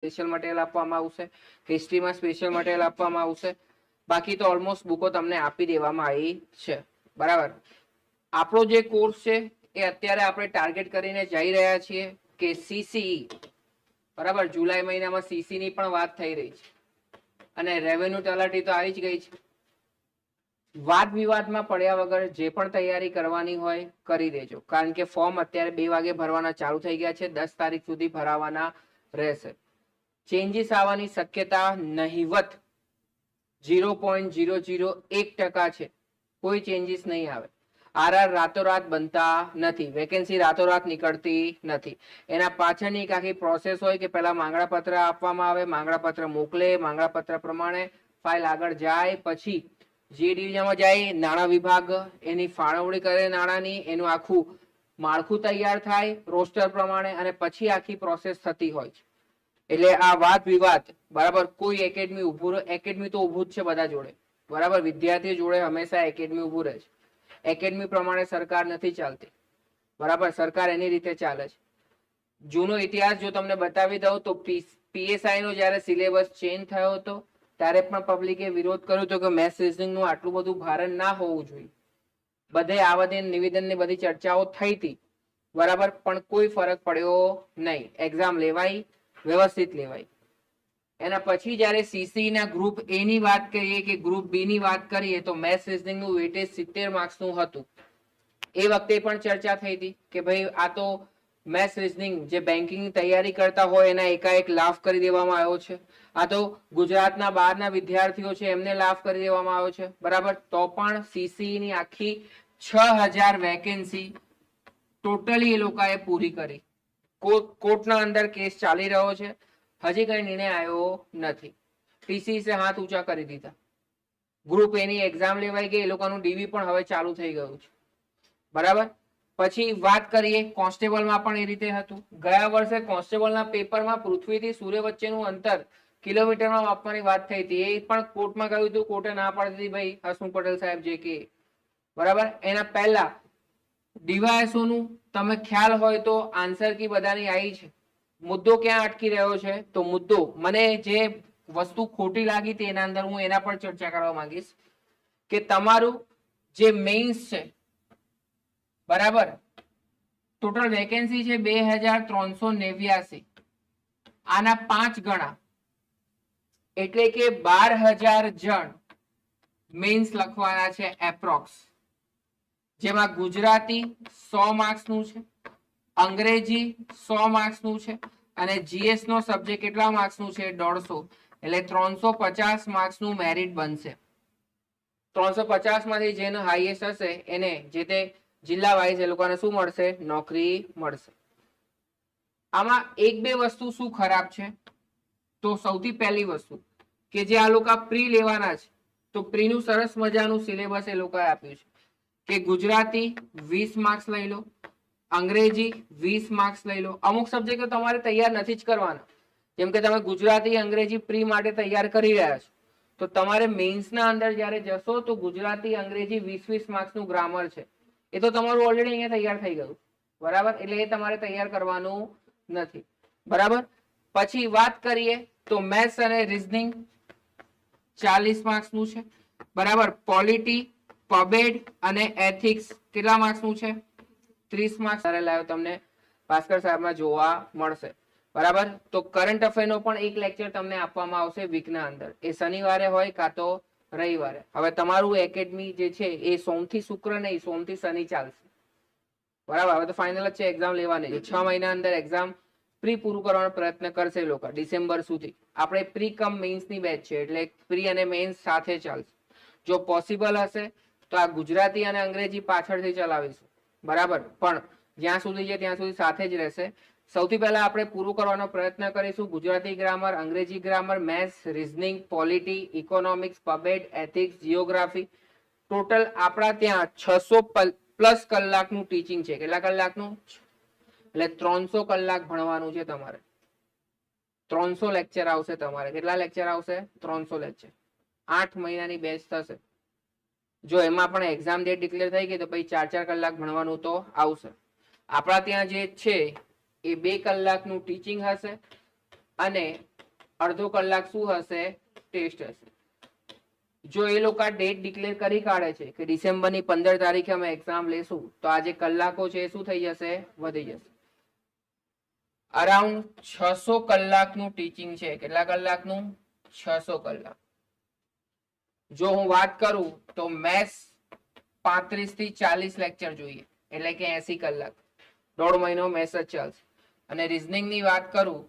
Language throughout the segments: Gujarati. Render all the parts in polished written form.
સ્પેશિયલ મટીરિયલ આપવામાં આવશે, હિસ્ટ્રીમાં સ્પેશિયલ મટીરિયલ આપવામાં આવશે. બાકી તો ઓલમોસ્ટ બુકો તમને આપી દેવામાં આવી છે. બરાબર. આપણો જે કોર્સ છે એ અત્યારે આપણે ટાર્ગેટ કરીને જઈ રહ્યા છીએ કે સીસીઈ, બરાબર, જુલાઈ મહિનામાં સીસી ની પણ વાત થઈ રહી છે અને રેવન્યુ તલાટી તો આવી જ ગઈ છે. વાદ વિવાદમાં પડ્યા વગર જે પણ તૈયારી કરવાની હોય કરી દેજો, કારણ કે ફોર્મ અત્યારે 2 વાગે ભરવાના ચાલુ થઈ ગયા છે. 10 તારીખ સુધી ભરાવાના રહેશે. ચેન્જીસ આવવાની શક્યતા નહિવત 0.001% છે. કોઈ ચેન્જીસ નહીં આવે. આરઆર રાતોરાત બનતા નથી, વેકેન્સી રાતોરાત નીકળતી નથી. એના પાછળની એક આખી પ્રોસેસ હોય કે પહેલા માંગણા પત્ર આપવામાં આવે, માંગણા પત્ર મોકલે, માંગણા પત્ર પ્રમાણે ફાઇલ આગળ જાય, પછી જે ડિવિઝનમાં જાય નાણાં વિભાગ એની ફાળવણી કરે નાણાંની, એનું આખું માળખું તૈયાર થાય રોસ્ટર પ્રમાણે અને પછી આખી પ્રોસેસ થતી હોય છે. એટલે આ વાદ વિવાદ, બરાબર, કોઈ એકેડમી ઉભું, એકેડમી તો ઉભું જ છે બધા જોડે, બરાબર, વિદ્યાર્થી જોડે હંમેશા એકેડમી ઉભું રહે છે. એકેડમી પ્રમાણે સરકાર નથી ચાલતી, બરાબર, સરકાર એની રીતે ચાલે છે. જૂનો ઇતિહાસ જો તમને બતાવી દઉં તો પીએસઆઈ નો જ્યારે સિલેબસ ચેન્જ થયો હતો ત્યારે પણ પબ્લિકે વિરોધ કર્યો હતો કે મેથ્સ રીઝનિંગ નું આટલું બધું ભારણ ના હોવું જોઈએ. બધે આવેદન નિવેદન ની બધી ચર્ચાઓ થઈ હતી, બરાબર, પણ કોઈ ફરક પડ્યો નહીં. એક્ઝામ લેવાઈ, વ્યવસ્થિત લેવાય. એના પછી જ્યારે સીસી ના ગ્રુપ એ ની વાત કરીએ કે ગ્રુપ બી ની વાત કરીએ તો મેથ્સ રીઝનિંગ નું વેટેજ 70 માર્ક્સ નું હતું. એ વખતે પણ ચર્ચા થઈ હતી કે ભાઈ આ તો મેથ્સ રીઝનિંગ જે બેન્કિંગની તૈયારી કરતા હોય એના એકાએક લાભ કરી દેવામાં આવ્યો છે. આ તો ગુજરાતના બહારના વિદ્યાર્થીઓ છે એમને લાભ કરી દેવામાં આવ્યો છે, બરાબર. તો પણ સીસી ની આખી 6000 વેકેન્સી ટોટલી એ લોકોએ પૂરી કરી. કોર્ટના અંદર કેસ ચાલી રહ્યો છે, હજી કઈ નિર્ણય આવ્યો નથી. ટીસીએસે હાથ ઊંચા કરી દીધા. ગ્રુપ એની એક્ઝામ લેવાઈ ગઈ, એ લોકોનું ડીવી પણ હવે ચાલુ થઈ ગયું છે, બરાબર. પછી વાત કરીએ કોન્સ્ટેબલમાં પણ એ રીતે હતું. ગયા વર્ષે કોન્સ્ટેબલના પેપરમાં પૃથ્વીથી સૂર્ય વચ્ચેનું અંતર કિલોમીટરમાં માપવાની વાત થઈ હતી. એ પણ કોર્ટમાં ગયું હતું, કોર્ટે ના પાડી દીધી ભાઈ હસમુખ પટેલ સાહેબ જે કે, બરાબર. એના પહેલા ડીવાયએસઓ નું તમે ખ્યાલ હોય તો આન્સર કી બધાની આવી છે. મુદ્દો ક્યાં અટકી રહ્યો છે? તો મુદ્દો મને જે વસ્તુ ખોટી લાગી હતી એના અંદર હું એના પર ચર્ચા કરવા માંગીશ કે તમારું જે મેઇન્સ છે, બરાબર, ટોટલ વેકેન્સી છે 2389. આના 5 ગણા એટલે કે 12000 જણ મેઇન્સ લખવાના છે એપ્રોક્સ. જેમાં ગુજરાતી 100 માર્ક્સ નું છે, અંગ્રેજી 100 માર્ક્સ નું છે અને જીએસ નો સબ્જેક્ટ કેટલા માર્ક્સ નું છે? 150. એટલે 350 માર્ક્સ નું મેરિટ બનશે. 350 માંથી જેનો હાઈએસ્ટ હશે એને જે તે જિલ્લા વાઇઝ એ લોકોને શું મળશે? નોકરી મળશે. આમાં એક બે વસ્તુ શું ખરાબ છે? તો સૌથી પહેલી વસ્તુ કે જે આ લોકો પ્રી લેવાના છે તો પ્રીનું સરસ મજાનું સિલેબસ એ લોકોએ આપ્યું છે કે ગુજરાતી 20 માર્ક્સ લઈ લો, અંગ્રેજી 20 માર્ક્સ લઈ લો. અમુક સબ્જેક્ટો તમારે તૈયાર નથી જ કરવાના. જેમ કે તમે ગુજરાતી અંગ્રેજી પ્રી માટે તૈયાર કરી રહ્યા છો તો તમારે મેઇન્સના અંદર જ્યારે જશો તો ગુજરાતી અંગ્રેજી 20 માર્ક્સનું ગ્રામર છે, એ તો તમારું ઓલરેડી અહીંયા તૈયાર થઈ ગયું, બરાબર. એટલે એ તમારે તૈયાર કરવાનું નથી, બરાબર. પછી વાત કરીએ તો મેથ્સ અને રીઝનિંગ 40 માર્ક્સનું છે, બરાબર. પોલિટી, પબેડ અને એથિક્સ કેટલા માર્ક્સનું છે? 30 માર્ક્સ લાવ્યો તમને ભાસ્કર સાહેબમાં જોવા મળશે, બરાબર. તો કરંટ અફેરનો પણ એક લેક્ચર તમને આપવામાં આવશે વીકના અંદર. એ શનિવારે હોય કાં તો રવિવારે. હવે તમારું એકેડમી જે છે એ સોમથી શુક્ર નહીં, સોમથી શનિ ચાલશે, બરાબર. હવે તો ફાઇનલ જ છે, એક્ઝામ લેવાની છે. 6 મહિના અંદર એક્ઝામ પ્રી પૂરું કરવાનો પ્રયત્ન કરશે લોકો ડિસેમ્બર સુધી. આપણે પ્રી કમ મેઇન્સની બેચ છે એટલે પ્રી અને મેઇન્સ સાથે ચાલશે. જો પોસિબલ હશે તો આ ગુજરાતી અને અંગ્રેજી પાછળથી ચલાવીશું, બરાબર. પણ જ્યાં સુધી છે ત્યાં સુધી સાથે જ રહેશે. સૌથી પહેલા આપણે પૂરું કરવાનો પ્રયત્ન કરીશું Gujarati grammar, Angrezi grammar, maths, reasoning, polity, economics, પબેડ, એથિક્સ, જીઓગ્રાફી. ટોટલ આપણા ત્યાં 600+ કલાકનું ટીચિંગ છે. કેટલા કલાકનું? એટલે 300 કલાક ભણવાનું છે તમારે. 300 લેક્ચર આવશે તમારે. કેટલા લેક્ચર આવશે? 300 લેક્ચર. 8 મહિનાની બેચ થશે. જો એમાં પણ એક્ઝામ ડેટ ડિક્લેર થઈ ગઈ તો પછી 4-4 કલાક ભણવાનું તો આવશે. આપણા ત્યાં જે છે એ 2 કલાકનું ટીચિંગ હશે અને અડધો કલાક શું હશે? ટેસ્ટ હશે. જો એ લોકો ડેટ ડિક્લેર કરી કાઢે છે કે ડિસેમ્બરની 15 તારીખે અમે એક્ઝામ લેશું, તો આ જે કલાકો છે એ શું થઈ જશે? વધી જશે. અરાઉન્ડ 600 કલાકનું ટીચિંગ છે. કેટલા કલાકનું? 600 કલાક. જો હું વાત કરું તો મેથ્સ 35 થી 40 લેક્ચર જોઈએ, એટલે કે 80 કલાક. 1.5 મહિનો મેથ્સ જ ચાલશે. અને રીઝનિંગ ની વાત કરું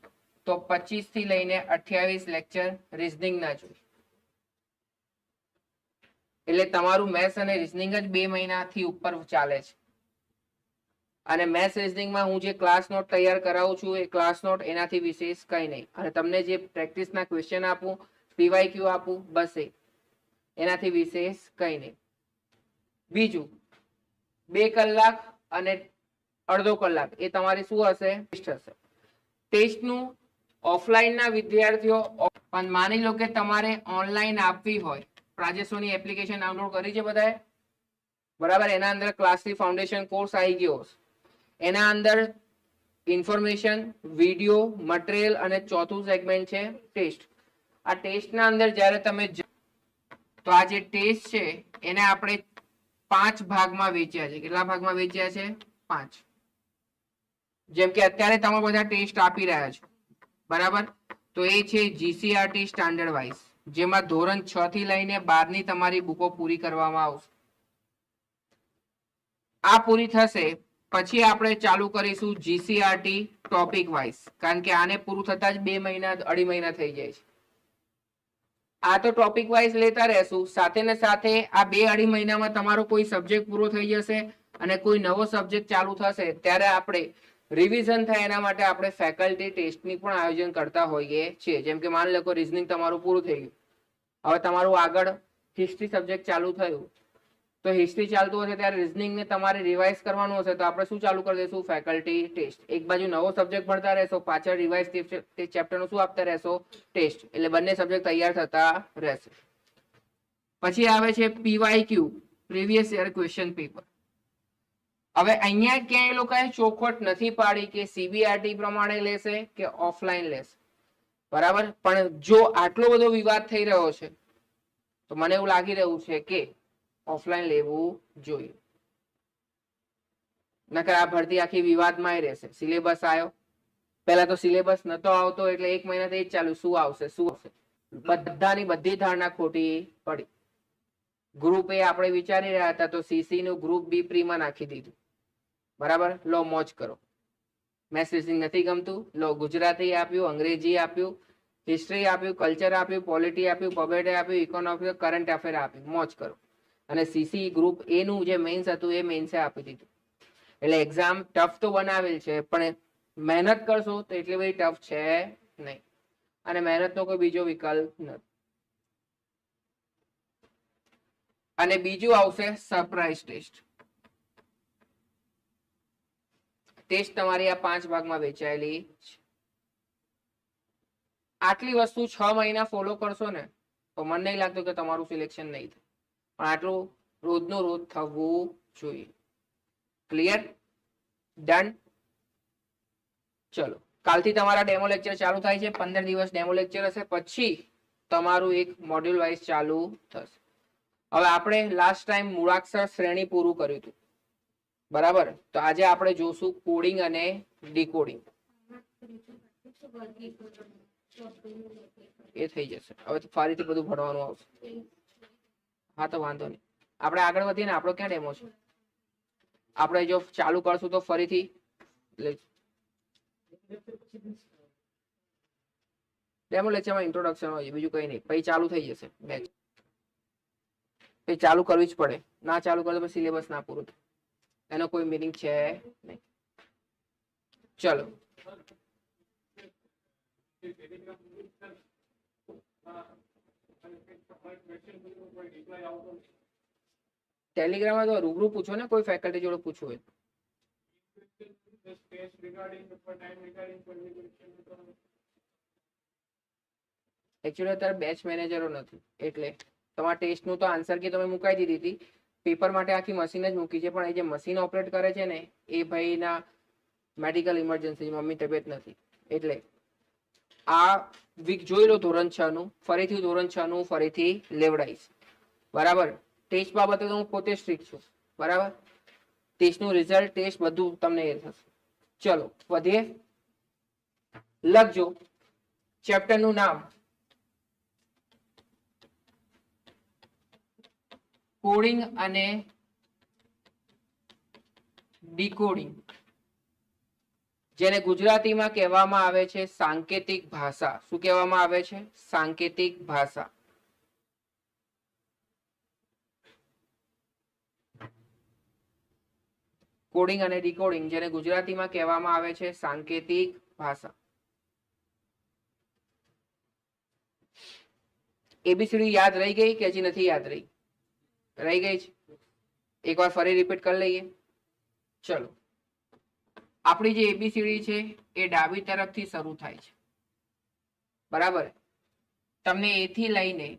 તો 25 થી લઈને 28 લેક્ચર રીઝનિંગ ના જોઈએ. એટલે તમારું મેથ્સ અને રીઝનિંગ જ 2 મહિનાથી ઉપર ચાલે છે. અને મેથ્સ રીઝનિંગમાં હું જે ક્લાસ નોટ તૈયાર કરાવું છું એ ક્લાસ નોટ એનાથી વિશેષ કંઈ નહીં. અને તમને જે પ્રેક્ટિસના ક્વેશ્ચન આપું, પીવાયક્યુ આપું, બસ એનાથી વિશેષ કંઈ નહીં. બીજું 2 કલાક અને અડધો કલાક એ તમારી શું હશે? ટેસ્ટ હશે. ટેસ્ટનું ઓફલાઈનના વિદ્યાર્થીઓ પણ માની લો કે તમારે ઓનલાઈન આપવી હોય, પ્રાજેશોની એપ્લિકેશન ડાઉનલોડ કરી છે બધાએ? બરાબર. એના અંદર ક્લાસી ફાઉન્ડેશન કોર્સ આવી ગયો. એના અંદર ઇન્ફોર્મેશન, વિડીયો, મટીરિયલ અને ચોથું સેગમેન્ટ છે ટેસ્ટ. આ ટેસ્ટના અંદર જ્યારે તમે તો આ જે ટેસ્ટ છે એને આપણે 5 ભાગમાં વેચ્યા છે. કેટલા ભાગમાં વેચ્યા છે? 5. જેમ કે અત્યારે તમે બધા ટેસ્ટ આપી રહ્યા છો, બરાબર? તો એ છે જીસીઆરટી સ્ટાન્ડર્ડ વાઇઝ, જેમાં ધોરણ 6 થી લઈને 12 ની તમારી બુકો પૂરી કરવામાં આવશે. આ પૂરી થશે પછી આપણે ચાલુ કરીશું જીસીઆરટી ટોપિક વાઇઝ, કારણ કે આને પૂરું થતા જ 2 મહિના 2.5 મહિના થઈ જાય છે. આ તો ટોપિક વાઇઝ લેતા રહેશું. સાથે ને સાથે આ 2-2.5 મહિનામાં તમારો કોઈ સબ્જેક્ટ પૂરો થઈ જશે અને કોઈ નવો સબ્જેક્ટ ચાલુ થશે ત્યારે આપણે રિવિઝન થાય એના માટે આપણે ફેકલ્ટી ટેસ્ટની પણ આયોજન કરતા હોઈએ છીએ. જેમ કે માની લો રીઝનિંગ તમારું પૂરું થઈ ગયું, હવે તમારું આગળ હિસ્ટ્રી સબ્જેક્ટ ચાલુ થયું, તો હિસ્ટ્રી ચાલતું હશે ત્યારે રીઝનિંગને તમારે રિવાઇઝ કરવાનું હશે, તો આપણે શું ચાલુ કરી દઈશું? Faculty test. એક બાજુ નવો સબ્જેક્ટ ભણતા રહેશો, પાછળ રિવાઇઝ તે ચેપ્ટરનું શું આપતા રહેશો? ટેસ્ટ. એટલે બંને સબ્જેક્ટ તૈયાર થતા રહેશે. પછી આવે છે PYQ, previous year question paper. હવે અહીંયા ક્યાંય એ લોકોએ ચોખવટ નથી પાડી કે સીબીઆરટી પ્રમાણે લેશે કે ઓફલાઈન લેશે, બરાબર? પણ જો આટલો બધો વિવાદ થઈ રહ્યો છે તો મને એવું લાગી રહ્યું છે કે ઓફલાઈન લેવું જોઈએ. નકર આ ભરતી આખી વિવાદમાં રહેશે. સિલેબસ આવ્યો, પહેલા તો સિલેબસ નતો આવતો એટલે 1 મહિનાથી જ ચાલુ, શું આવશે શું આવશે. બધાની બધી ધારણા ખોટી પડી. ગ્રુપ એ આપણે વિચારી રહ્યા હતા તો સીસી નું ગ્રુપ બી પ્રીમાં નાખી દીધું, બરાબર? લો મોજ કરો. મેથ્સ રીઝનિંગ નથી ગમતું, લો ગુજરાતી આપ્યું, અંગ્રેજી આપ્યું, હિસ્ટ્રી આપ્યું, કલ્ચર આપ્યું, પોલિટી આપ્યું, પબ્લિક આપ્યું, ઇકોનોમિક, કરંટ અફેર આપ્યું, મોજ કરો. અને સીસી ગ્રુપ એ નું જે મેઇન્સ હતું એ મેઇન્સે આપી દીધું. એટલે એક્ઝામ ટફ તો બનાવેલ છે પણ મહેનત કરશો તો એટલી બધી ટફ છે નહીં. અને મહેનતનો કોઈ બીજો વિકલ્પ નથી. અને બીજું આવશે સરપ્રાઈઝ ટેસ્ટ. ટેસ્ટ તમારી આ 5 ભાગમાં વહેંચાયેલી છે. આટલી વસ્તુ 6 મહિના ફોલો કરશો ને તો મને નહીં લાગતું કે તમારું સિલેક્શન નહીં થાય, પણ આટલું રોજનું રોજ થવું જોઈએ. ક્લિયર? ડન? ચલો, કાલથી તમારા ડેમો લેક્ચર ચાલુ થાય છે. 15 દિવસ ડેમો લેક્ચર હશે, પછી તમારું એક મોડ્યુલ વાઇઝ ચાલુ થશે. હવે આપણે લાસ્ટ ટાઈમ મૂળાક્ષર શ્રેણી પૂરું કર્યું હતું, બરાબર? તો આજે આપણે જોશું કોડિંગ અને ડીકોડિંગ. એ થઈ જશે. હવે ફરીથી બધું ભણવાનું આવશે. હા તો વાંધો નહીં, આપણે આગળ વધીએ ને. આપણો ક્યાં ડેમો છે? આપણે જો ચાલુ કરશું તો ફરીથી ડેમો લેક્ચરમાં ઇન્ટ્રોડક્શન હોય, બીજું કંઈ નહીં. પછી ચાલુ થઈ જશે બેચ. પછી ચાલુ કરવી જ પડે, ના ચાલુ કરો તો સિલેબસ ના પૂરું થાય, એનો કોઈ મીનિંગ છે નહીં. ચલો, ટેલિગ્રામમાં તો રૂબરૂ પૂછો ને, કોઈ ફેકલ્ટી જોડે પૂછવું હોય. એકચ્યુઅલી અત્યારે બેચ મેનેજરો નથી, એટલે તમારા ટેસ્ટનું તો આન્સર કે તમે મુકાઈ દીધી હતી. પેપર માટે આખી મશીન જ મૂકી છે, પણ એ જે મશીન ઓપરેટ કરે છે ને એ ભાઈના મેડિકલ ઇમરજન્સી, મમ્મી તબિયત નથી એટલે આ વીક જોઈ લો ધોરણ 6 નું, ફરીથી ધોરણ 6 નું ફરીથી લેવડાઈશ. બરાબર. ટેસ્ટ બાબતે તો હું પોતે સ્ટ્રિક્ટ છું. બરાબર. ટેસ્ટનું રિઝલ્ટ, ટેસ્ટ બધું તમને એ થશે. ચલો વધીએ. લખજો ચેપ્ટરનું નામ કોડિંગ અને ડીકોડિંગ, જેને ગુજરાતીમાં કહેવામાં આવે છે સાંકેતિક ભાષા. શું કહેવામાં આવે છે? સાંકેતિક ભાષા. કોડિંગ અને ડીકોડિંગ, જેને ગુજરાતીમાં કહેવામાં આવે છે સાંકેતિક ભાષા. એબીસીડી યાદ રહી ગઈ કે હજી નથી યાદ રહી? રહી ગઈ છે. એકવાર ફરી રિપીટ કરી લઈએ. ચલો, આપણી જે એબીસીડી છે એ ડાબી તરફથી શરૂ થાય છે. બરાબર. તમને એ થી લઈને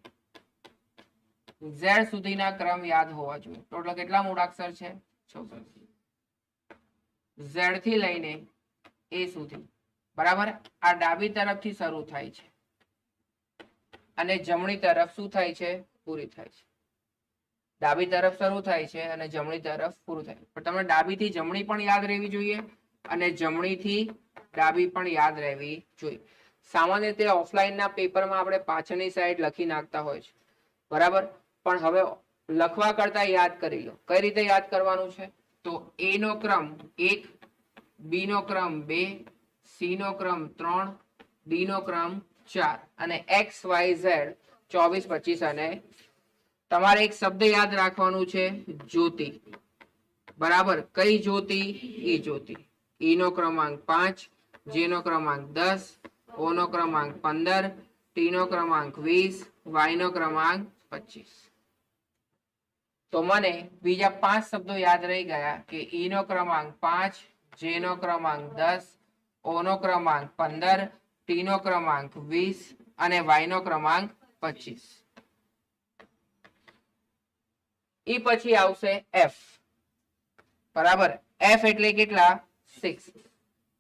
ઝેડ સુધીના ક્રમ યાદ હોવા જોઈએ. ટોટલ કેટલા મૂળાક્ષર છે? 64. ઝેડ થી લઈને એ સુધી. બરાબર. આ ડાબી તરફથી શરૂ થાય છે અને જમણી તરફ શું થાય છે? પૂરી થાય છે. ડાબી તરફ શરૂ થાય છે અને જમણી તરફ પૂરું થાય. પણ તમને ડાબી થી જમણી પણ યાદ રહેવી જોઈએ અને જમણી થી ડાબી પણ યાદ રહેવી જોઈએ. સામાન્ય રીતે ઓફલાઈનના પેપરમાં આપણે પાછળની સાઈડ લખી નાખતા હોય છે. બરાબર. પણ હવે લખવા કરતા યાદ કરી લો. કઈ રીતે યાદ કરવાનું છે? તો એ નો ક્રમ 1, બી નો ક્રમ 2, સી નો ક્રમ 3, ડી નો ક્રમ 4 અને એક્સ વાય ઝેડ 24, 25 અને તમારે એક શબ્દ યાદ રાખવાનું છે, જ્યોતિ. બરાબર. કઈ જ્યોતિ? ઈ જ્યોતિ. ઈ નો ક્રમાંક 5, જે નો ક્રમાંક 10, ઓ નો ક્રમાંક 15, ટી નો ક્રમાંક 20, વાય નો ક્રમાંક 25. તો મને બીજા 5 શબ્દો યાદ રહી ગયા કે ઈ નો ક્રમાંક 5, જે નો ક્રમાંક 10, ઓ નો ક્રમાંક 15, ટી નો ક્રમાંક 20 અને વાય નો ક્રમાંક 25. ઈ પછી આવશે એફ. બરાબર. એફ એટલે કેટલા? 6.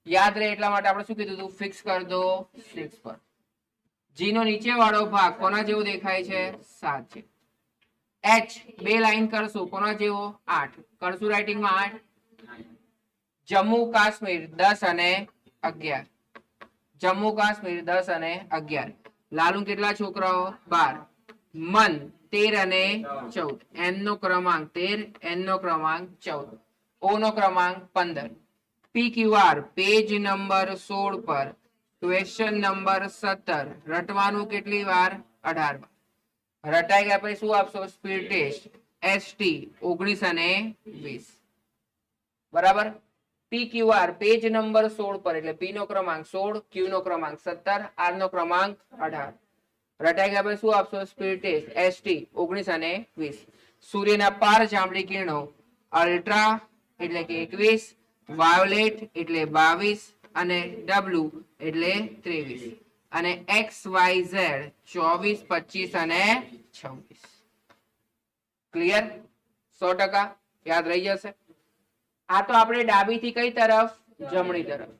યાદ રહે એટલા માટે આપણે શું કીધું હતું? ફિક્સ કરી દો 6 પર. જી નો નીચે વાળો ભાગ કોના જેવો દેખાય છે? 7 છે. એચ 2 લાઈન કરશું, કોના જેવો? 8. કરશું રાઇટિંગમાં 8. જમ્મુ કાશ્મીર 10 અને 11. જમ્મુ કાશ્મીર 10 અને 11. લાલુ કેટલા છોકરાઓ? 12. મન 13 અને 14. એન નો ક્રમાંક 13, એન નો ક્રમાંક 14, ઓ નો ક્રમાંક 15. PQR પેજ નંબર 16 પર ક્વેશ્ચન નંબર 17 રટવાનું કેટલી વાર? 18 વાર. રટાઈ ગયા પછી શું આપશો? Speed test. ST 19 અને 20. બરાબર. PQR પેજ નંબર 16 પર, એટલે P નો ક્રમાંક 16, Q નો ક્રમાંક 17, R નો ક્રમાંક 18. રટાઈ ગયા પછી શું આપશો? Speed test. ST 19 અને 20. સૂર્યના પાર જાંબલી કિરણો અલ્ટ્રા એટલે કે 21, વાયોલેટ એટલે 22 અને W એટલે 23 અને XYZ 24, 25 અને 26. ક્લિયર? 100% યાદ રહી જશે. આ તો આપણે ડાબી થી કઈ તરફ? જમણી તરફ.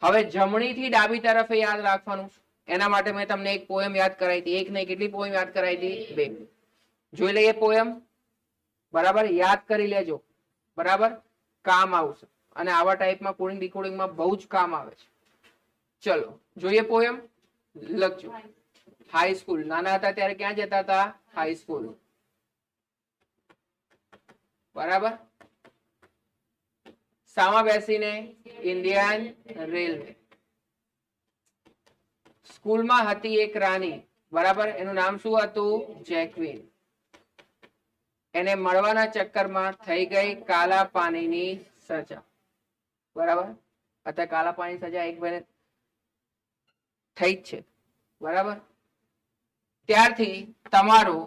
હવે જમણી થી ડાબી તરફ યાદ રાખવાનું. એના માટે મેં તમને એક પોએમ યાદ કરાવી હતી. એક નહીં, કેટલી પોએમ યાદ કરાવી હતી? 2. જોઈ લઈએ પોએમ. બરાબર. યાદ કરી લેજો. બરાબર. કામ આવશે અને આવા ટાઈપમાં કોડિંગ ડીકોડિંગમાં બહુ જ કામ આવે છે. ચલો જોઈએ પોએમ. લખજો. High school. નાના હતા ત્યારે ક્યાં જતા હતા? High school. બરાબર. સામા બેસીને? Indian railway. સ્કૂલમાં હતી એક રાની. બરાબર. એનું નામ શું હતું? જેક્વીન. એને મળવાના ચક્કરમાં થઈ ગઈ કાલા પાણીની સજા. બરાબર. અત્યારે કાલા પાણી સજા એક ભાઈને થઈ જ છે. બરાબર. ત્યારથી તમારો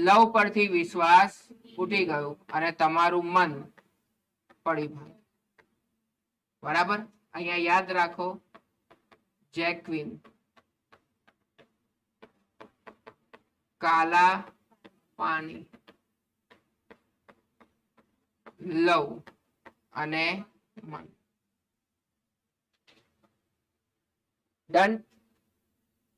લવ પરથી વિશ્વાસ ઉઠી ગયો અને તમારું મન પડી ગયું. બરાબર. અહીંયા યાદ રાખો, જેક્વીન, કાલા પાણી, લવ અને મન. ડન,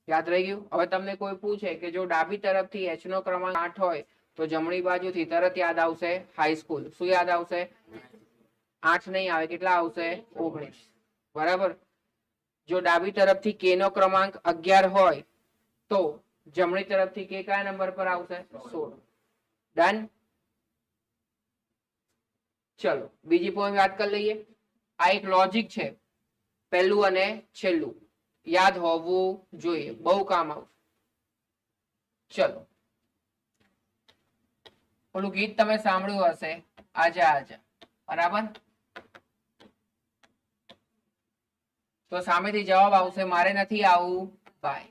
યાદ રહી ગયું. હવે તમને કોઈ પૂછે કે જો ડાબી તરફથી h નો ક્રમાંક 8 હોય તો જમણી બાજુથી તરત યાદ આવશે હાઈસ્કૂલ. શું યાદ આવશે? 8 નહીં આવે, કેટલા આવશે? 19. બરાબર. જો ડાબી તરફથી k નો ક્રમાંક 11 હોય તો જમણી તરફથી k કયા નંબર પર આવશે? 16. ડન. ચલો બીજી પોઈન્ટ યાદ કરી લઈએ. આ એક લોજિક છે, પહેલું અને છેલ્લું યાદ હોવું જોઈએ, બહુ કામ આવશે. ચલો, ઓલું ગીત તમે સાંભળ્યું હશે, આજા આજા, બરાબર? તો સામેથી જવાબ આવશે મારે નથી આવું ભાઈ.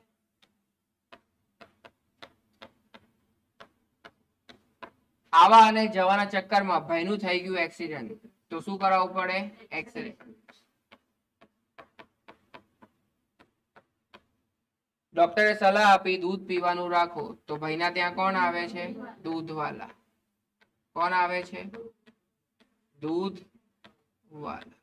આવા અને જવાના ચક્કરમાં ભાઈનું થઈ ગયું એક્સિડન્ટ, તો શું કરાવવું પડે? એક્સિડન્ટ. ડોક્ટરે સલાહ આપી દૂધ પીવાનું રાખો, તો ભાઈના ત્યાં કોણ આવે છે? દૂધવાલા. કોણ આવે છે? દૂધવાલા.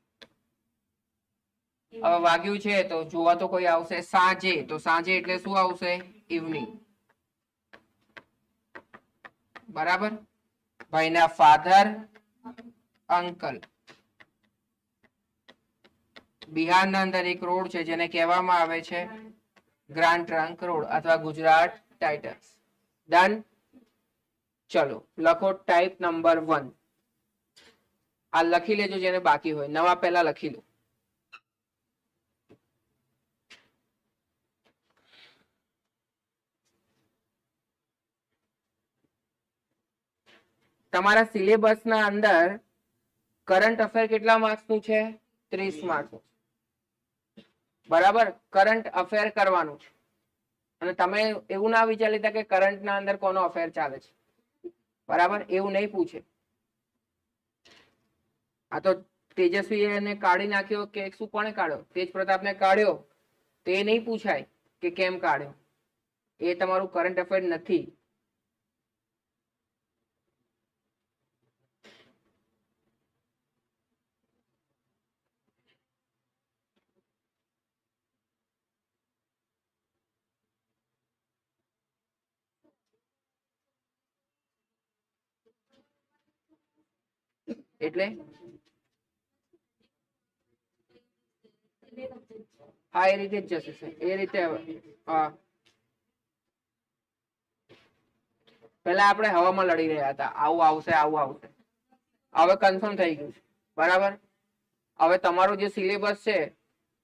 હવે વાગ્યું છે તો જોવા તો કોઈ આવશે સાંજે, તો સાંજે એટલે શું આવશે? ઇવનિંગ. બરાબર. ભાઈના ફાધર, અંકલ. બિહારના અંદર એક રોડ છે જેને કહેવામાં આવે છે ગ્રાન્ડ ટ્રંક રોડ અથવા ગુજરાત ટાઇટન્સ. ડન. ચલો લખો ટાઈપ નંબર 1. આ લખી લેજો જેને બાકી હોય, નવા પહેલા લખી લો. તમારા સિલેબસના અંદર કરંટ અફેર કેટલા માર્ક્સનું છે? 30 માર્ક્સનું. બરાબર. કરંટ અફેર કરવાનું છે અને તમે એવું ના વિચારી લેતા કે કરંટના અંદર કોનો અફેર ચાલે છે. બરાબર, એવું નહીં પૂછે. આ તો તેજસ્વી એને કાઢી નાખ્યો કે શું, કોણે કાઢ્યો? તેજ પ્રતાપને કાઢ્યો, તો એ નહીં પૂછાય કે કેમ કાઢ્યો. એ તમારું કરંટ અફેર નથી. એટલે હા, એ રીતે જ જશે. એ રીતે હા, પેલા આપણે હવામાં લડી રહ્યા હતા, આવું આવશે આવું આવશે. હવે કન્ફર્મ થઈ ગયું છે. બરાબર. હવે તમારો જે સિલેબસ છે,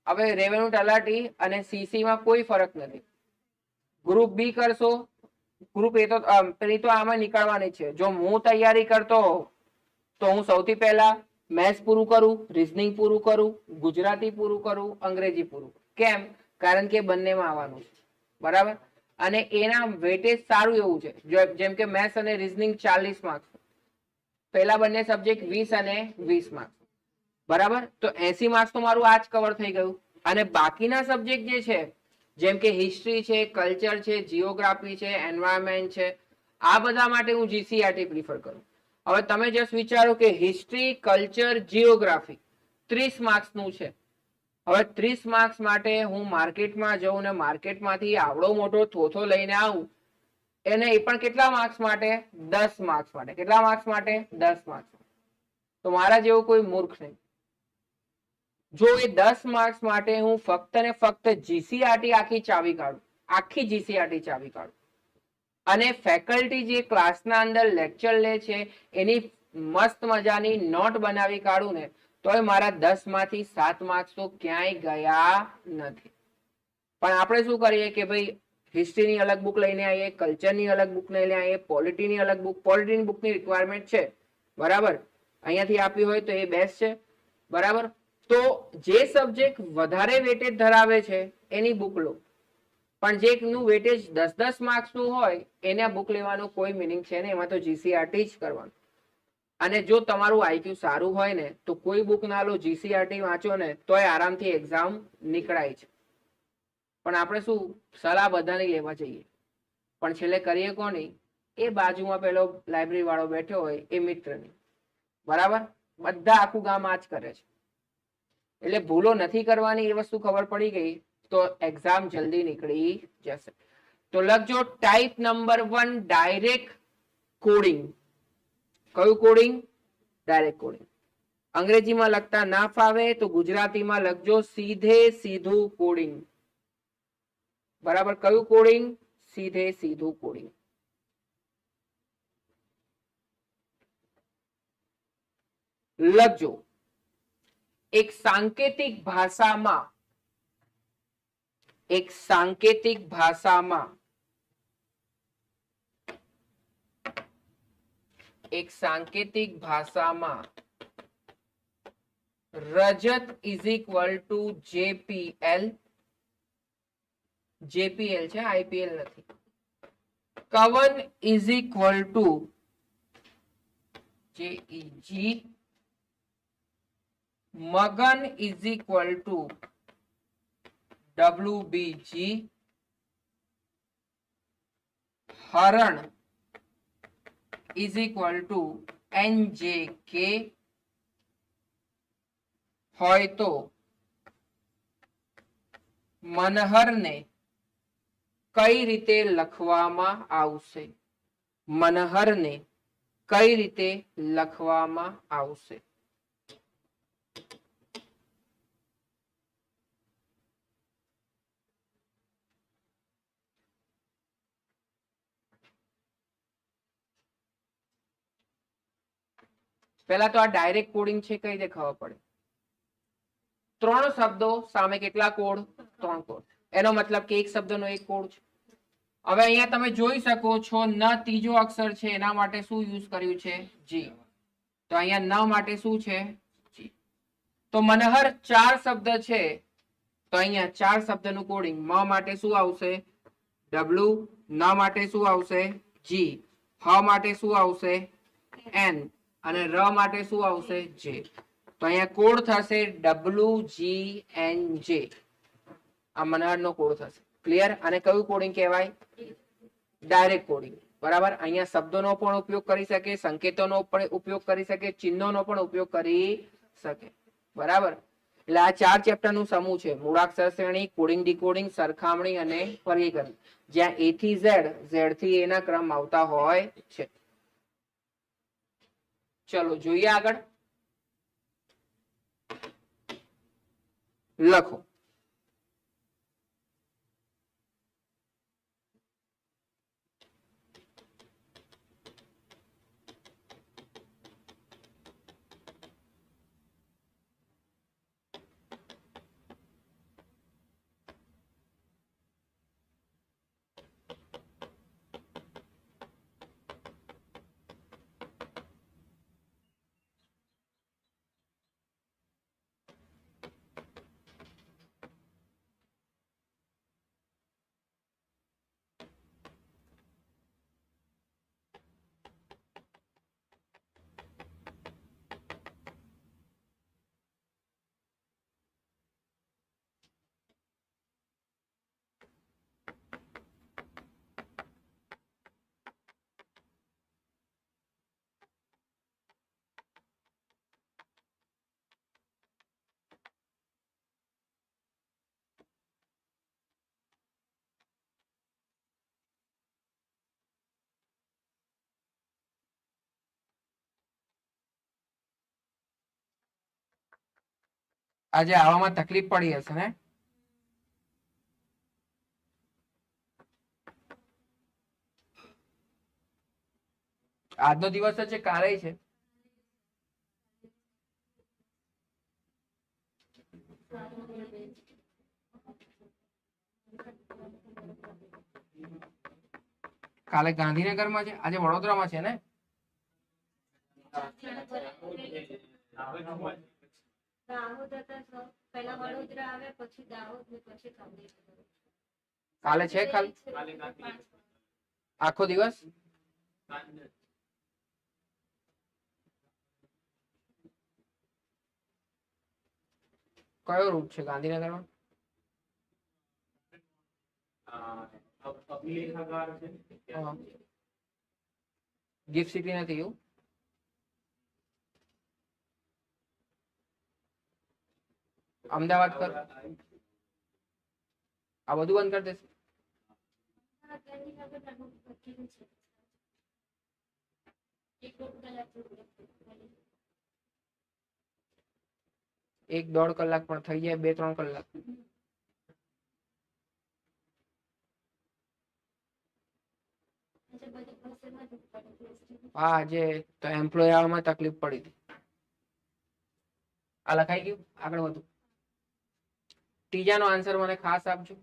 હવે રેવન્યુ તલાટી અને સીસી માં કોઈ ફરક નથી. ગ્રુપ બી કરશો, ગ્રુપ એ તો પેલી તો આમાં નીકળવાની છે. જો હું તૈયારી કરતો હોઉં તો હું સૌથી પહેલા મેથ્સ પૂરું કરું, રીઝનિંગ પૂરું કરું, ગુજરાતી પૂરું કરું, અંગ્રેજી પૂરું. કેમ? કારણ કે બંનેમાં આવવાનું છે. બરાબર. અને એના વેટેજ સારું એવું છે, જેમ કે મેથ્સ અને રીઝનિંગ 40 માર્ક્સ, પહેલા બંને સબ્જેક્ટ 20 અને 20 માર્ક્સ. બરાબર. તો 80 માર્ક્સ તો મારું આજ કવર થઈ ગયું. અને બાકીના સબ્જેક્ટ જે છે, જેમ કે હિસ્ટ્રી છે, કલ્ચર છે, જીઓગ્રાફી છે, એન્વાયરમેન્ટ છે, આ બધા માટે હું જીસીઆરટી પ્રિફર કરું. હવે તમે જસ્ટ વિચારો કે હિસ્ટ્રી, કલ્ચર, જીઓગ્રાફી 30 માર્ક્સનું છે. હવે 30 માર્ક્સ માટે હું માર્કેટમાં જઉં ને માર્કેટમાંથી આવડો મોટો થોથો લઈને આવું, એને એ પણ કેટલા માર્ક્સ માટે? 10 માર્ક્સ માટે. કેટલા માર્ક્સ માટે? 10 માર્ક્સ. તો મારા જેવું કોઈ મૂર્ખ નહીં. જો એ 10 માર્ક્સ માટે હું ફક્ત ને ફક્ત જીસીઆરટી આખી ચાવી કાઢું, આખી જીસીઆરટી ચાવી કાઢું, અને ફેકલ્ટી જે ક્લાસના અંદર લેક્ચર લે છે એની મસ્ત મજાની નોટ બનાવી કાઢું ને, તોય મારા 10 માંથી 7 માર્ક્સ તો ક્યાંય ગયા નથી. પણ આપણે શું કરીએ કે ભાઈ હિસ્ટ્રીની અલગ બુક લઈને આવીએ, કલ્ચરની અલગ બુક લઈને આવીએ, પોલિટીની અલગ બુક. પોલિટીની બુકની રિક્વાયરમેન્ટ છે, બરાબર, અહીંયાથી આપી હોય તો એ બેસ્ટ છે. બરાબર. તો જે સબ્જેક્ટ વધારે વેટેજ ધરાવે છે એની બુક લો, પણ જેનું વેટેજ 10-10 માર્ક્સનું હોય એને બુક લેવાનો કોઈ મિનિંગ છે ને, એમાં તો જીસીઆરટી જ કરવાનું. અને જો તમારું આઈક્યુ સારું હોય ને તો કોઈ બુક ના લો, જીસીઆરટી વાંચો ને તોય આરામથી એક્ઝામ નીકળાય છે. પણ આપણે શું સલાહ બધાની લેવા જઈએ, પણ છેલ્લે કરીએ કોની? એ બાજુમાં પેલો લાઇબ્રેરી વાળો બેઠો હોય એ મિત્રની. બરાબર. બધા આખું ગામ આ જ કરે છે. એટલે ભૂલો નથી કરવાની, એ વસ્તુ ખબર પડી ગઈ. તો એક્ઝામ જલ્દી નીકળી જશે. તો લખજો ટાઈપ નંબર 1 ડાયરેક્ટ કોડિંગ. કયું કોડિંગ? Direct coding. અંગ્રેજીમાં લખતા ના ફાવે તો ગુજરાતીમાં લખજો સીધે સીધું કોડિંગ. બરાબર, કયું કોડિંગ? સીધે સીધું કોડિંગ. લખજો એક સાંકેતિક ભાષામાં Rajat is equal to JPL. JPL છે, આઈપીએલ નથી. Kavan is equal to JEG. Magan is equal to WBG. હરણ ઇઝ ઇક્વલ ટુ એનજેકે હોય તો મનહરને કઈ રીતે લખવામાં આવશે? મનહરને કઈ રીતે લખવામાં આવશે? પહેલા તો આ ડાયરેક્ટ કોડિંગ છે, કઈ રીતે ખબર પડે? 3 શબ્દો સામે કેટલા કોડ? 3 કોડ. એનો મતલબ કે એક શબ્દનો એક કોડ છે. હવે અહીંયા તમે જોઈ શકો છો ન ત્રીજો અક્ષર છે, એના માટે શું યુઝ કર્યું છે? જી. તો અહીંયા ન માટે શું છે? જી. તો મનહર 4 શબ્દ છે, તો અહીંયા 4 શબ્દનું કોડિંગ. મ માટે શું આવશે? ડબલ્યુ. ન માટે શું આવશે? જી. હ માટે શું આવશે? એન. અને ર માટે શું આવશે? જે. તો અહીંયા કોડ થશે WGNJ. આ મનહરનો કોડ થશે. ક્લિયર? અને કયું કોડિંગ કહેવાય? Direct coding. બરાબર. અહીંયા શબ્દોનો પણ ઉપયોગ કરી શકે, સંકેતોનો પણ ઉપયોગ કરી શકે, ચિહ્નોનો પણ ઉપયોગ કરી શકે. બરાબર. એટલે આ 4 ચેપ્ટરનું સમૂહ છે: મૂળાક્ષર શ્રેણી, કોડિંગ ડીકોડિંગ, સરખામણી અને વર્ગીકરણ. જ્યાં A થી Z, Z થી A ના ક્રમ આવતા હોય છે. ચલો જોઈએ આગળ. લખો આજે આવવામાં તકલીફ પડી હશે ને? આજનો દિવસ જ છે, કાલે છે. કાલે ગાંધીનગરમાં છે, આજે વડોદરામાં છે ને? કાલે છે આખો દિવસ? કયો રૂટ છે ગાંધીનગરમાં? ગિફ્ટ સિટી નથી એવું? અમદાવાદ કર. આ બધું બંધ કરી દેશે. એક દોઢ કલાક પણ થઈ જાય, 2-3 કલાક. હા, જે તો એમ્પ્લોય આવવામાં તકલીફ પડી હતી. આ લખાઈ ગયું, આગળ વધુ. ત્રીજાનો આન્સર મને ખાસ આપજો.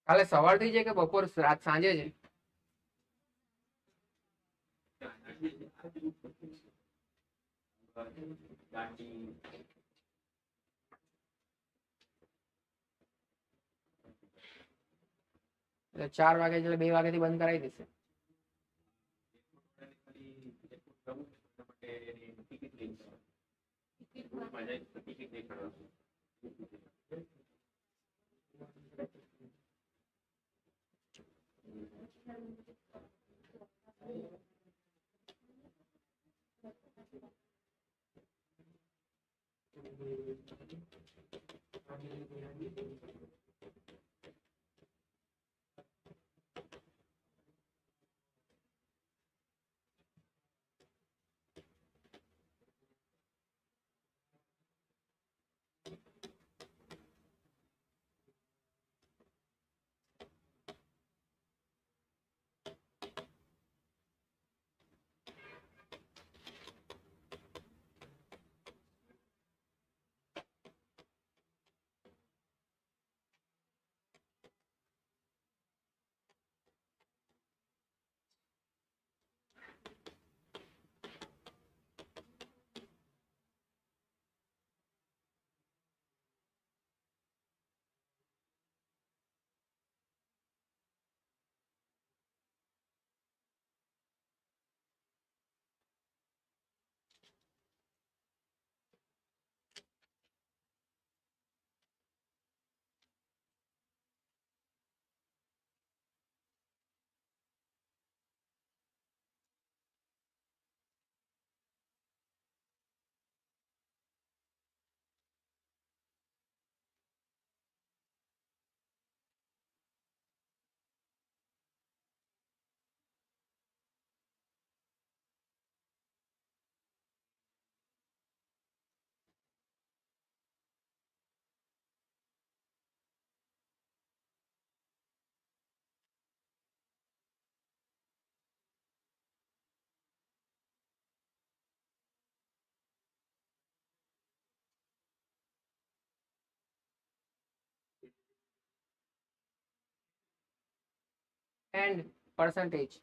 કાલે સવાર થઈ જાય કે બપોર રાત સાંજે છે? એટલે 4 વાગે એટલે 2 વાગ્યાથી બંધ કરાવી દેશે. And percentage.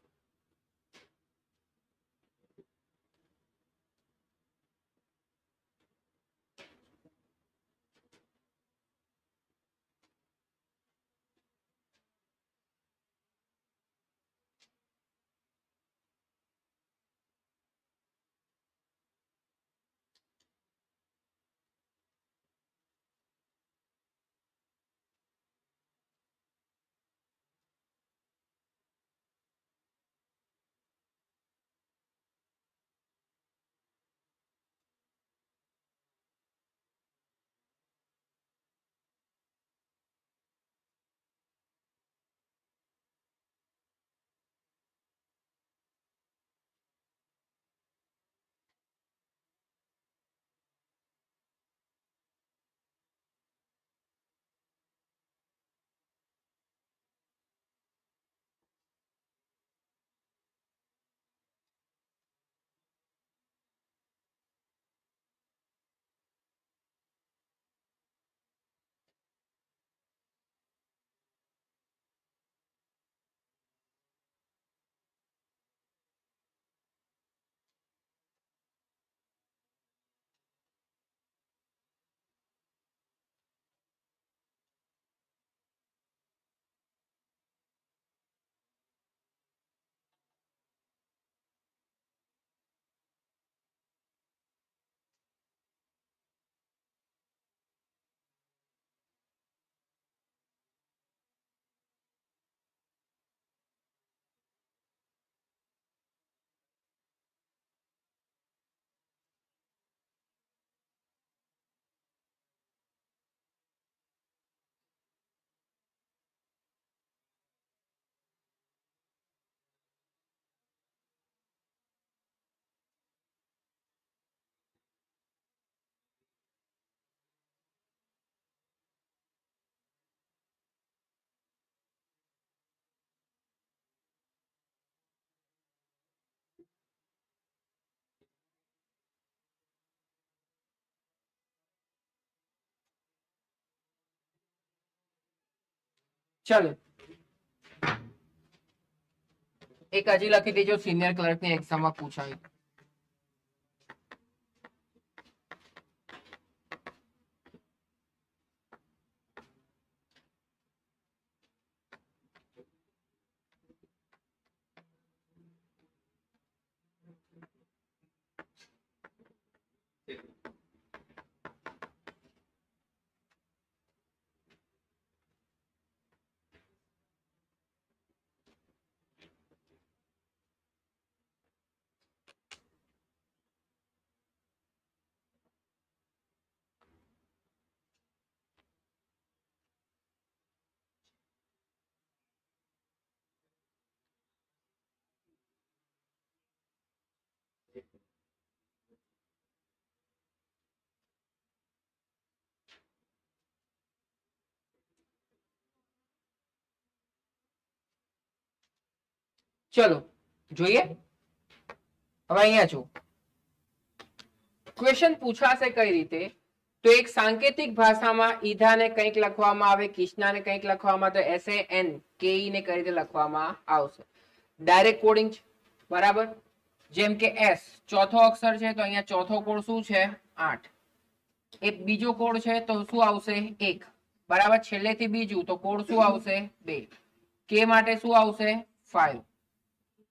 ચલો એક હજી લખી દેજો, સિનિયર ક્લર્ક ની એક્ઝામમાં પૂછાય. ચલો જોઈએ. હવે અહીંયા જો ક્વેશ્ચન પૂછાશે કઈ રીતે, તો એક સાંકેતિક ભાષામાં ઈધાને કંઈક લખવામાં આવે, કિષ્ણાને કંઈક લખવામાં, તો SAN KE ને કઈ રીતે લખવામાં આવશે. ડાયરેક્ટ કોડિંગ છે, બરાબર. જેમ કે S ચોથો અક્ષર છે તો અહીંયા ચોથો કોડ શું છે 8. એ બીજો કોડ છે તો શું આવશે 1, બરાબર. છેલ્લેથી બીજું તો કોડ શું આવશે 2. K માટે શું આવશે 5,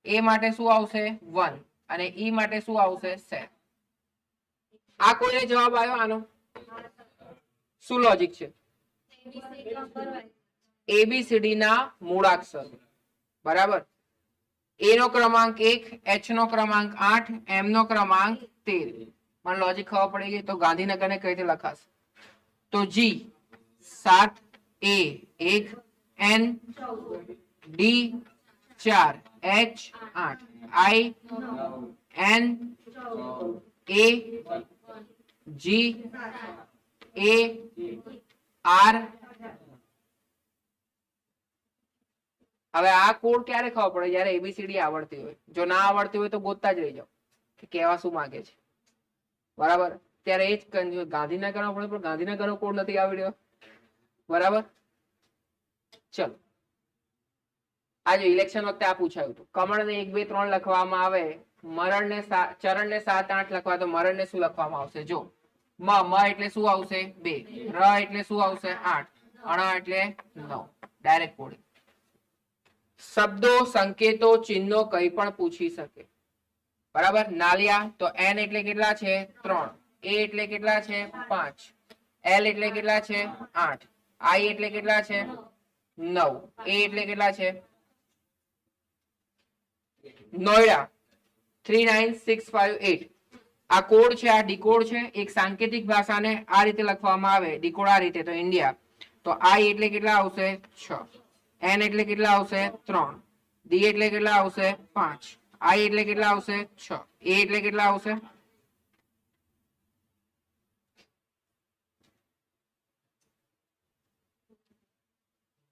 A માટે શું આવશે 1 અને E માટે શું આવશે 7. આ કોઈને જવાબ આવ્યો આનો? શું લોજિક છે? ABCD ના મૂળાક્ષર, બરાબર. A નો ક્રમાંક 1, H નો ક્રમાંક 8, M નો ક્રમાંક 13. મને લોજિક ખબર પડી ગઈ. તો ગાંધીનગર ને કઈ રીતે લખાશે? તો G 7, A 1, N D 4, H 8, I N A G A R. હવે આ કોડ ક્યારે ખબર પડે? જયારે એબીસીડી આવડતી હોય. જો ના આવડતી હોય તો ગોતતા જ રહી જાઓ કે કહેવા શું માંગે છે, બરાબર. ત્યારે એ જ ગાંધીનગરનો પડે, પણ ગાંધીનગરનો કોડ નથી આવડ્યો, બરાબર. ચલો આજે ઇલેક્શન વખતે આ પૂછાયું હતું. કમળને 1 2 3 લખવામાં આવે, મરણને ચરણને 7 8 લખવા, તો મરણને શું લખવામાં આવશે? જો મ એટલે શું આવશે 2, ર એટલે શું આવશે 8, અણ એટલે 9. Direct coding. શબ્દો, સંકેતો, ચિહ્નો કઈ પણ પૂછી શકે, બરાબર. નાલિયા તો N એટલે કેટલા છે 3, A એટલે કેટલા છે 5, L એટલે કેટલા છે 8, I એટલે કેટલા છે 9, A એટલે કેટલા છે નોયડા 39658. આ કોડ છે, આ ડીકોડ છે. એક સાંકેતિક ભાષાને આ રીતે લખવામાં આવે, ડીકોડ આ રીતે, તો ઇન્ડિયા. તો I એટલે કેટલા આવશે 6, N એટલે કેટલા આવશે 3, D એટલે કેટલા આવશે 5, I એટલે કેટલા આવશે 6, A એટલે કેટલા આવશે?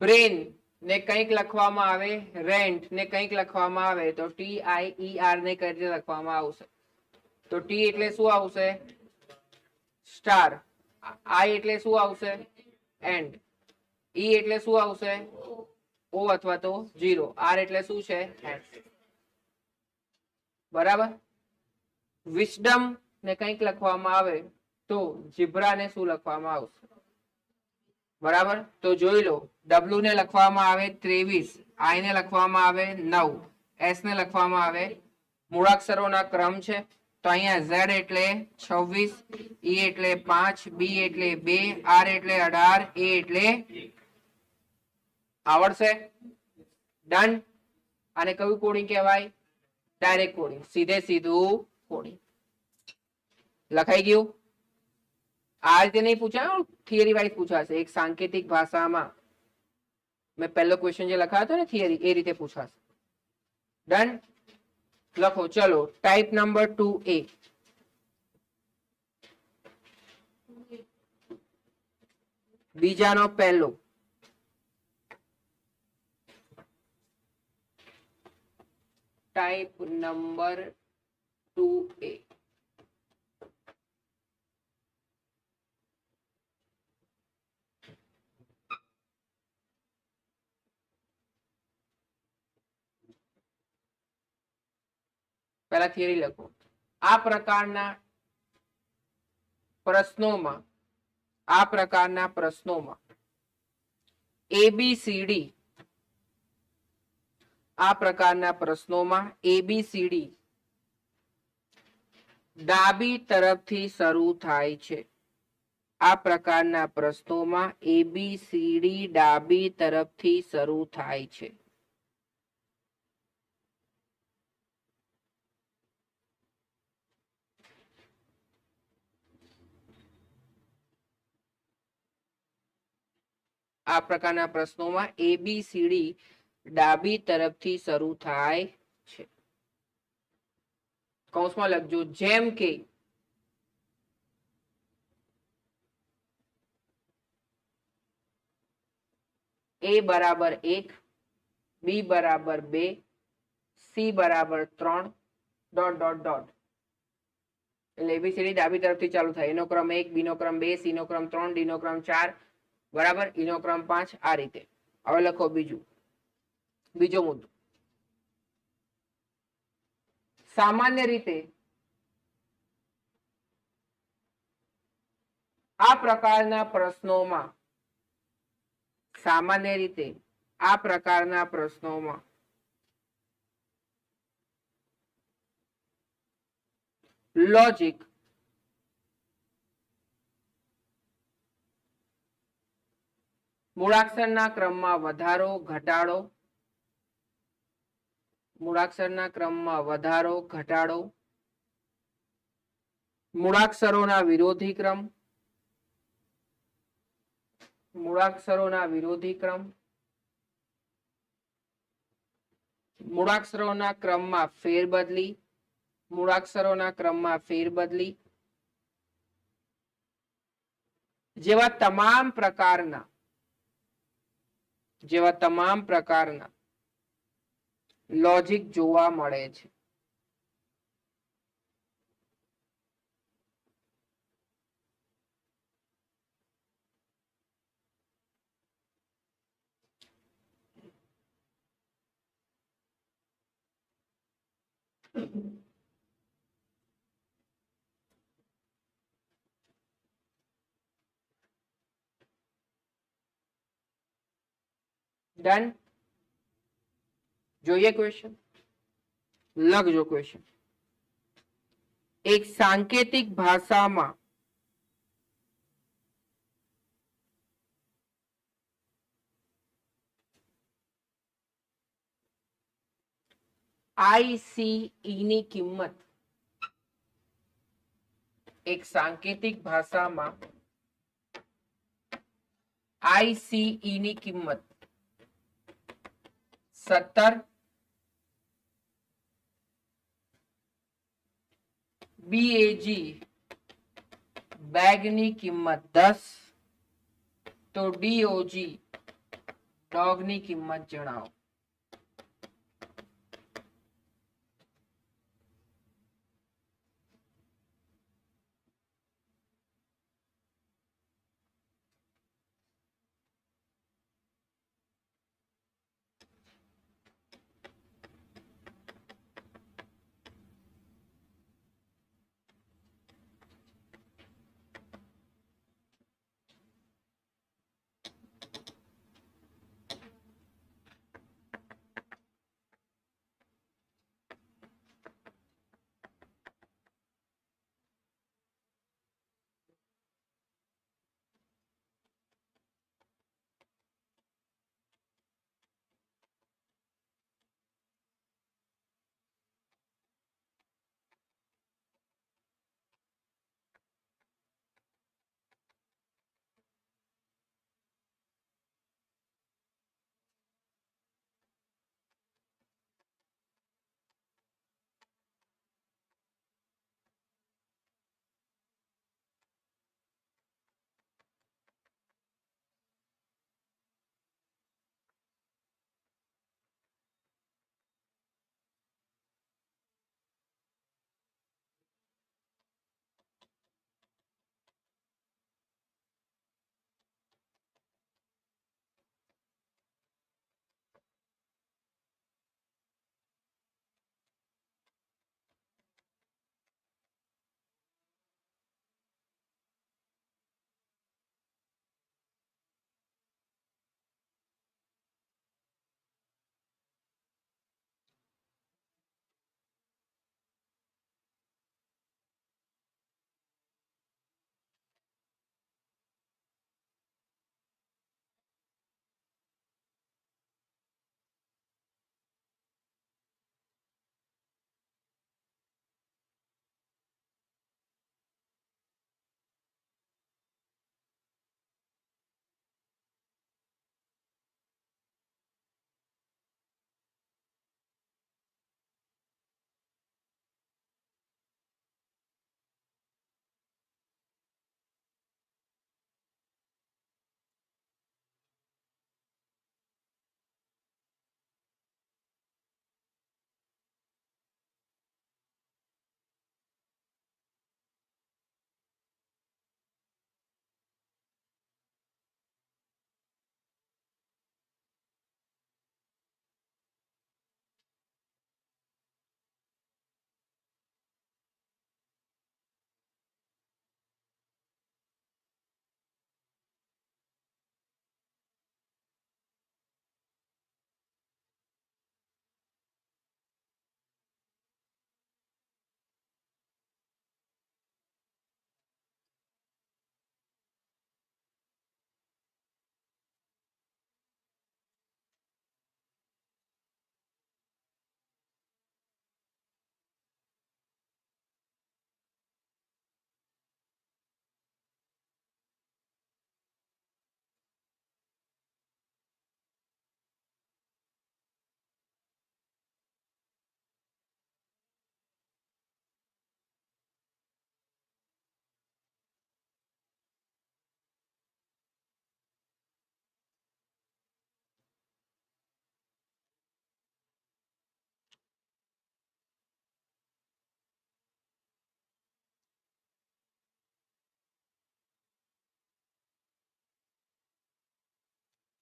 બ્રેન ને કંઈક લખવામાં આવે, રેન્ટ ને કંઈક લખવામાં આવે, તો TIER ને કઈ રીતે લખવામાં આવશે? તો T એટલે શું આવશે સ્ટાર, I એટલે શું આવશે એન્ડ, E એટલે શું આવશે O અથવા તો 0, R એટલે શું છે એન્ડ, બરાબર. વિસ્ડમ ને કંઈક લખવામાં આવે તો જીબ્રા ને શું લખવામાં આવશે? બરાબર. તો જોઈ લો, W ને લખવામાં આવે 23, I ને લખવામાં આવે 9, S ને લખવામાં આવે, મૂળાક્ષરોના ક્રમ છે. તો અહીંયા Z એટલે 26, E એટલે 5, B એટલે 2, R એટલે 18, A એટલે આવડશે. ડન. અને કયું કોડિંગ કહેવાય? ડાયરેક્ટ કોડિંગ, સીધે સીધું કોડિંગ. લખાઈ ગયું. આ રીતે નહીં પૂછાય, થિયરી વાઇઝ પૂછાશે. એક સાંકેતિક ભાષામાં મેં પહેલો ક્વેશ્ચન જે લખાયો હતો ને થિયરી, એ રીતે પૂછાશે. ડન. લખો. ચલો ટાઈપ નંબર 2A. બીજાનો પહેલો. Type number 2A. પહેલા થિયરી લખો. આ પ્રકારના પ્રશ્નોમાં એબીસીડી ડાબી તરફથી શરૂ થાય છે. આ પ્રકારના પ્રશ્નોમાં એબીસીડી ડાબી તરફથી શરૂ થાય છે. આ પ્રકારના પ્રશ્નોમાં એબીસીડી ડાબી તરફથી શરૂ થાય છે. કૌંસમાં લખજો જેમ કે એ બરાબર 1, બી બરાબર 2, સી બરાબર 3 ડોટ ડોટ ડોટ. એટલે એબીસીડી ડાબી તરફથી ચાલુ થાય. એનો ક્રમ 1, બી નો ક્રમ 2, સી નો ક્રમ 3, ડી નો ક્રમ 4 બરાબર, ઈ નો ક્રમ 5 આ રીતે. હવે લખો બીજો મુદ્દો. સામાન્ય રીતે આ પ્રકારના પ્રશ્નોમાં લોજિક મૂળાક્ષરના ક્રમમાં વધારો ઘટાડો, મૂળાક્ષરોના વિરોધી ક્રમ, મૂળાક્ષરોના ક્રમમાં ફેરબદલી જેવા તમામ પ્રકારના લોજિક જોવા મળે છે. ડન. જોઈએ ક્વેશ્ચન, લખજો ક્વેશ્ચન. એક સાંકેતિક ભાષામાં ICE ની કિંમત, ICE ની કિંમત 17, BAG બેગની કિંમત 10, તો DOG ડોગની કિંમત જણાવો.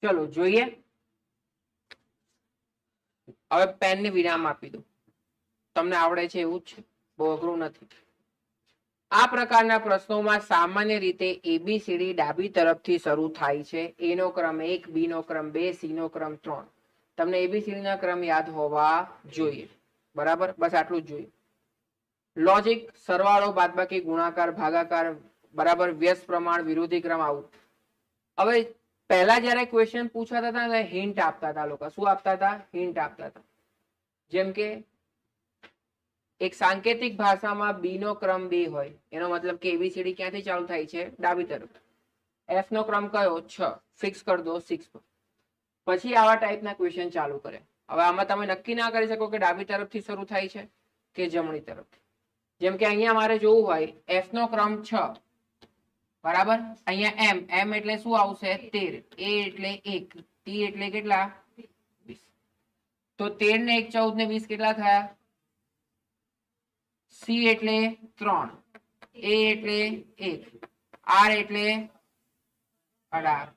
ચલો જોઈએ. હવે પેન ને વિરામ આપી દો. તમને આવડે છે એવું જ છે, બહુ અઘરું નથી. આ પ્રકારના પ્રશ્નોમાં સામાન્ય રીતે એબીસીડી ડાબી તરફથી શરૂ થાય છે. એ નો ક્રમ 1, બી નો ક્રમ 2, સી નો ક્રમ 3. તમને એબીસીડી ના ક્રમ યાદ હોવા જોઈએ. બરાબર, બસ આટલું જ જોઈએ. લોજિક, સરવાળો, બાદબાકી, ગુણાકાર, ભાગાકાર, બરાબર, વ્યસ્ત પ્રમાણ, વિરોધી ક્રમ, આવું. હવે પહેલા જયારે ક્વેશ્ચન પૂછાતા હતા ને, હિન્ટ આપતા હતા લોકો. શું આપતા હતા? હિન્ટ આપતા હતા. જેમ કે એક સાંકેતિક ભાષામાં બી નો ક્રમ 2 હોય, એનો મતલબ કે એબીસીડી ક્યાંથી ચાલુ થાય છે? ડાબી તરફ. એફ નો ક્રમ કયો? 6. ફિક્સ કરી દો 6 પર. પછી આવા ટાઈપના ક્વેશ્ચન ચાલુ કરે. હવે આમાં તમે નક્કી ના કરી શકો કે ડાબી તરફથી શરૂ થાય છે કે જમણી તરફ. જેમ કે અહીંયા મારે જોવું હોય, એફ નો ક્રમ 6, બરાબર. અહીંયા એમ, એમ એટલે શું આવશે? 13. એ એટલે 1, ટી એટલે કેટલા? 20. તો 13 ને 1, 14 ને 20 કેટલા થયા? સી એટલે 3, એ એટલે 1, આર એટલે 18.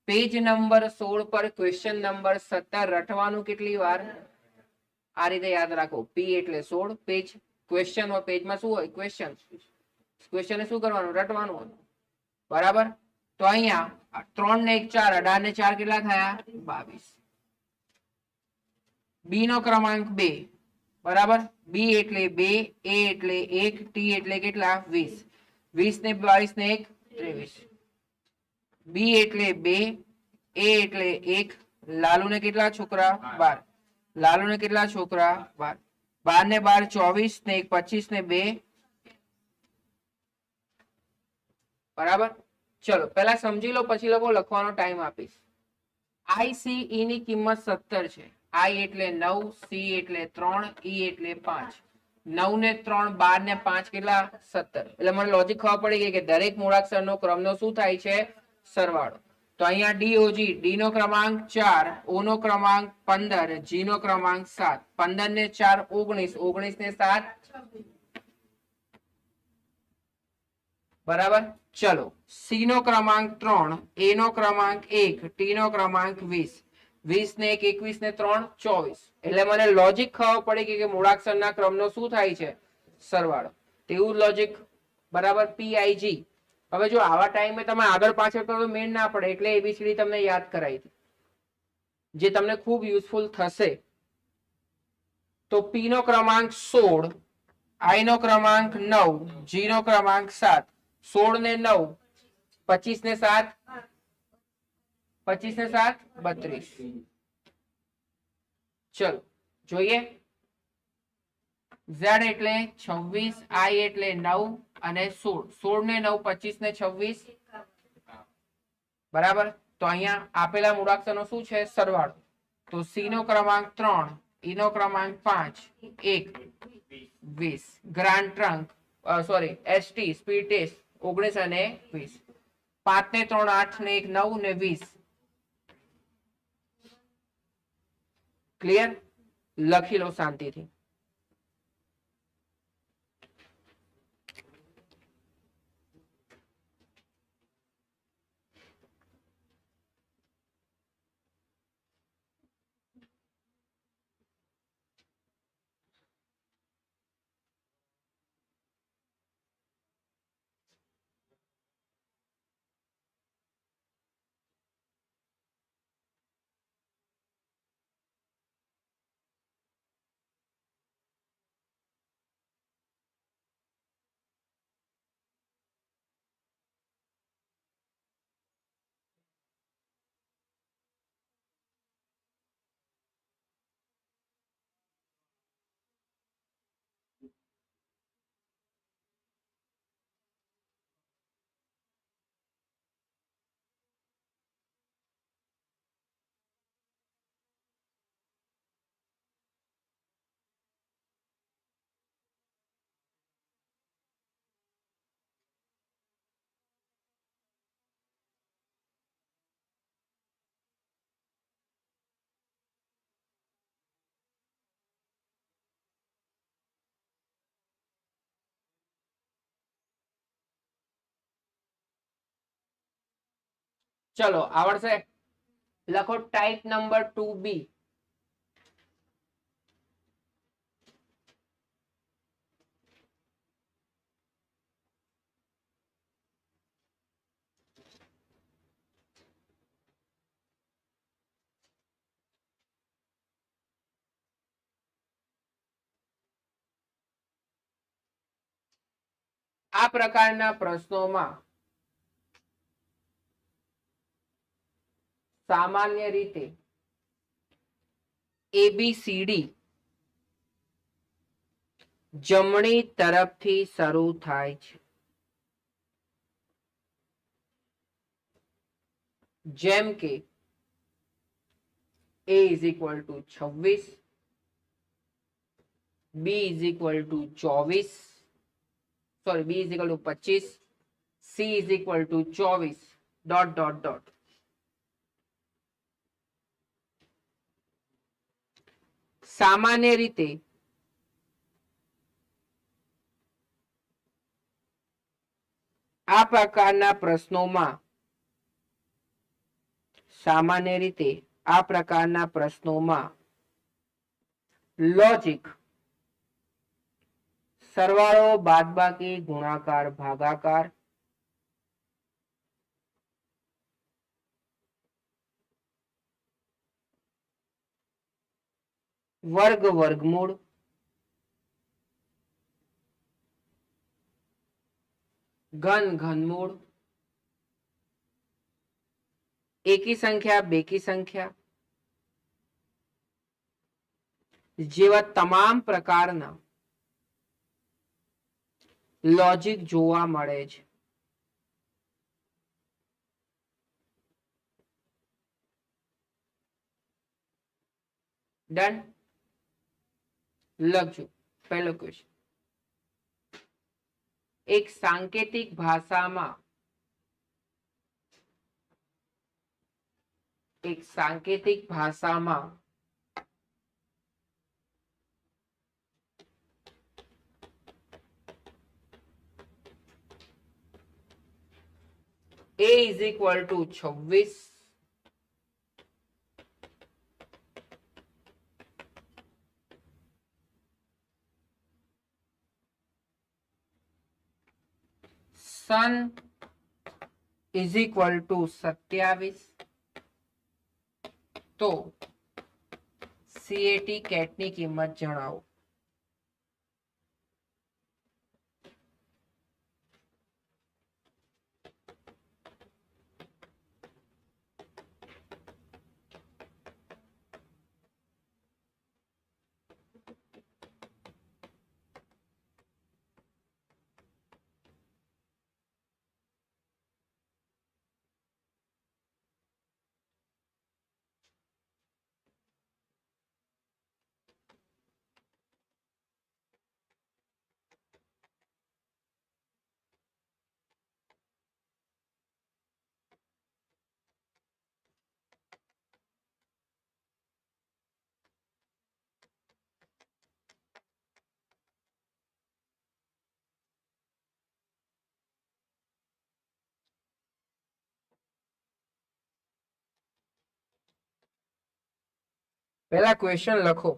પેજ નંબર 16 પર ક્વેશ્ચન નંબર 17 રટવાનું કેટલી વાર? આ રીતે યાદ રાખો. પી એટલે 16, પેજ, ક્વેશ્ચન હોય, પેજમાં શું હોય? ક્વેશ્ચન. ક્વેશ્ચન શું કરવાનું? રટવાનું હોય. બરાબર. તો અહીંયા 3 ને 1 4, 18 ને 4 કેટલા થયા? 22. બી નો ક્રમાંક 2, બરાબર. બી એટલે 2, એ એટલે 1, ટી એટલે કેટલા? 20. 20 ને 22 ને 1 23. બી એટલે 2, એ એટલે 1, લાલુ ને કેટલા છોકરા? 12. લાલુ ને કેટલા છોકરા? 12. 12 ને 12 24 ને 1 25 ને 2, બરાબર. ચલો પેલા સમજી લો, પછી લોકો લખવાનો ટાઈમ આપીશ. આઈસીઈ ની કિંમત 17 છે. આઈ એટલે 9, સી એટલે 3, ઈ એટલે 5. 9 ને 3, 12 ને 5 કેટલા? 17. એટલે મને લોજિક ખબર પડી ગઈ કે દરેક મૂળાક્ષર નો ક્રમનો શું થાય છે? સરવાળો. તો અહીંયા ડીઓજી, ડી નો ક્રમાંક 4, ઓ નો ક્રમાંક 15, જી નો ક્રમાંક 7. 15 ને 4 19, 19 ને 7, બરાબર. ચલો, સી નો ક્રમાંક 3, એ નો ક્રમાંક 1, ટી નો ક્રમાંક 20. 20 ને 1 21 ને 3 24. એટલે મને લોજિક ખબર પડી કે મૂળાક્ષરના ક્રમનો શું થાય છે? સરવાળો. તેવું લોજિક, બરાબર. પીઆઈજી. હવે જો આવા ટાઈમે તમે આગળ પાછળ કરો તો મેળ ના પડે, એટલે એબીસીડી તમને યાદ કરાવી હતી, જે તમને ખૂબ યુઝફુલ થશે. તો પી નો ક્રમાંક 16, આઈ નો ક્રમાંક 9, જી નો ક્રમાંક 7. 16 ને 9 25 ને 7, 25 ને 7 32. ચલો જોઈએ. ઝેડ એટલે 26, આઈ એટલે 9 અને 16. 16 ને 9 25 ને 26, બરાબર. તો અહીંયા આપેલા મૂળાક્ષરનો શું છે? સરવાળો. તો સી નો ક્રમાંક 3, ઈ નો ક્રમાંક 5, 1 20. Grand trunk, sorry, ST speed test 19 અને 20. 5 ને 3 8 ને 1 9 ને 20. ક્લિયર? લખી લો શાંતિથી. ચલો આવડશે? લખો ટાઈપ નંબર 2B. આ પ્રકારના પ્રશ્નોમાં સામાન્ય રીતે ABCD જમણી તરફથી શરૂ થાય છે. જેમ કે A is equal to 26, B is equal to 24, sorry, B is equal to 25, C is equal to 24, dot dot dot. સામાન્ય રીતે આ પ્રકારના પ્રશ્નોમાં લોજિક સરવાળો બાદબાકી ગુણાકાર ભાગાકાર વર્ગ વર્ગમૂળ ઘન ઘનમૂળ એકી સંખ્યા બેકી સંખ્યા જેવા તમામ પ્રકારના લોજિક જોવા મળે છે. ડન. લખજો પહેલો ક્વેશ્ચન. એક સાંકેતિક ભાષામાં A is equal to 26, sun is equal to 27, તો CAT કેટની કિંમત જણાવો. પહેલા ક્વેશ્ચન લખો.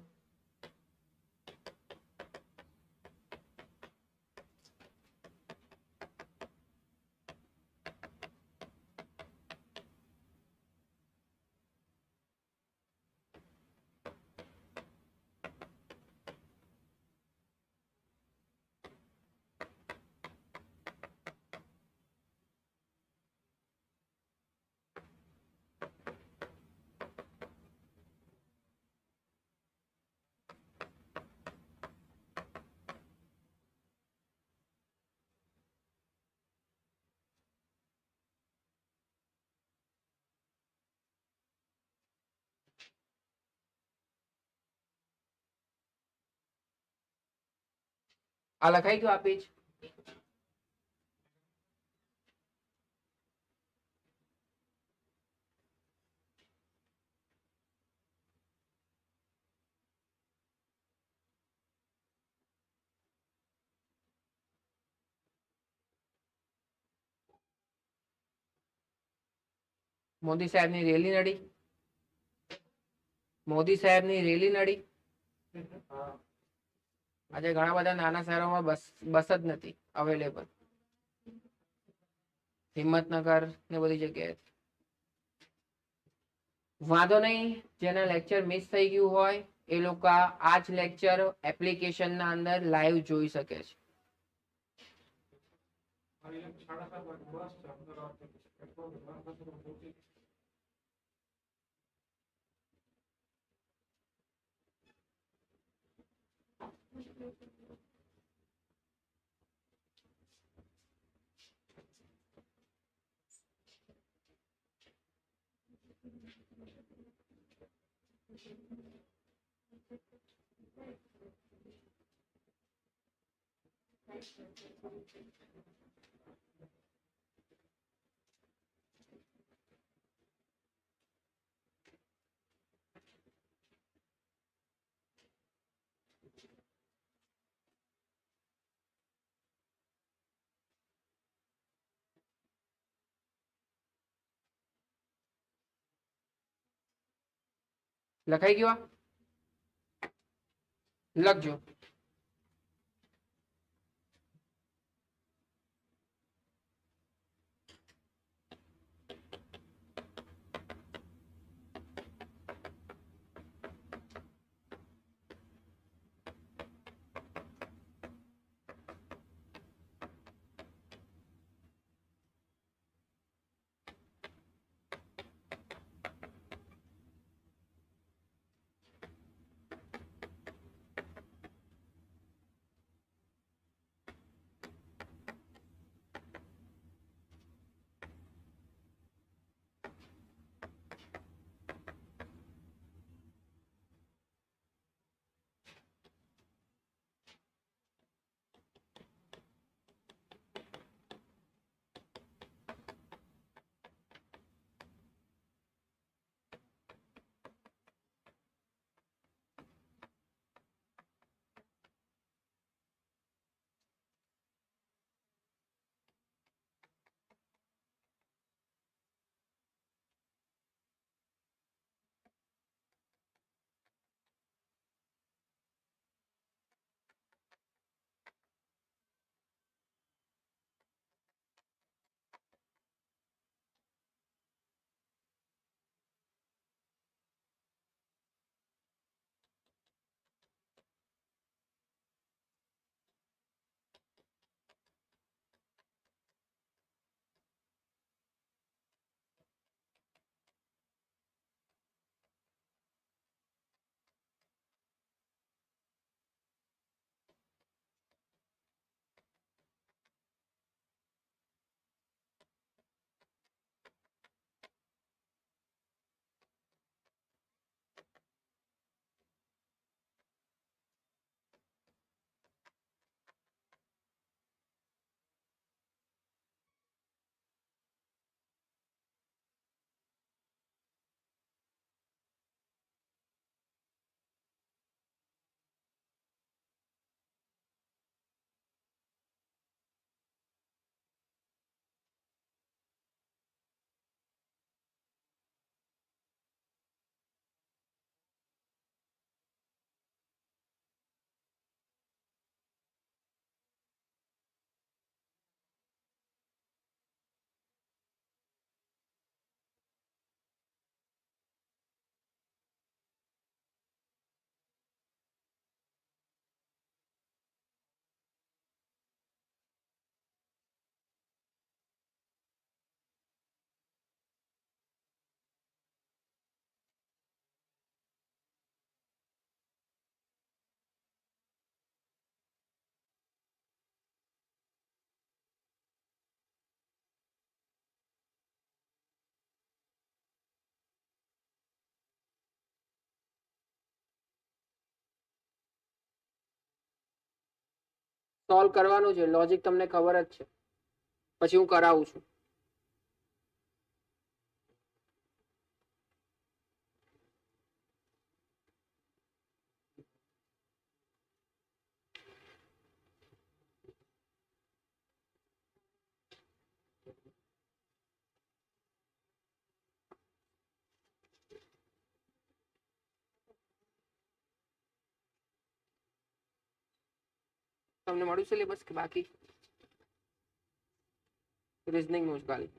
આ લખાઈ ગયું આ પેજ. મોદી સાહેબની રેલી નડી. મોદી સાહેબની રેલી નડી. આજે ઘણા બધા નાના શહેરોમાં બસ જ નથી અવેલેબલ. હિંમતનગર ને બધી જગ્યાએ. વાંધો નહીં, જેના લેક્ચર મિસ થઈ ગયું હોય એ લોકો આ જ લેક્ચર એપ્લિકેશનના અંદર લાઈવ જોઈ શકે છે. લખાઈ ગયું? લખજો. સોલ્વ કરવાનું છે, લોજિક તમને ખબર જ છે, પછી હું કરાવું છું. તમને મળ્યું સિલેબસ કે બાકી? રીઝનિંગ નું જ ખાલી?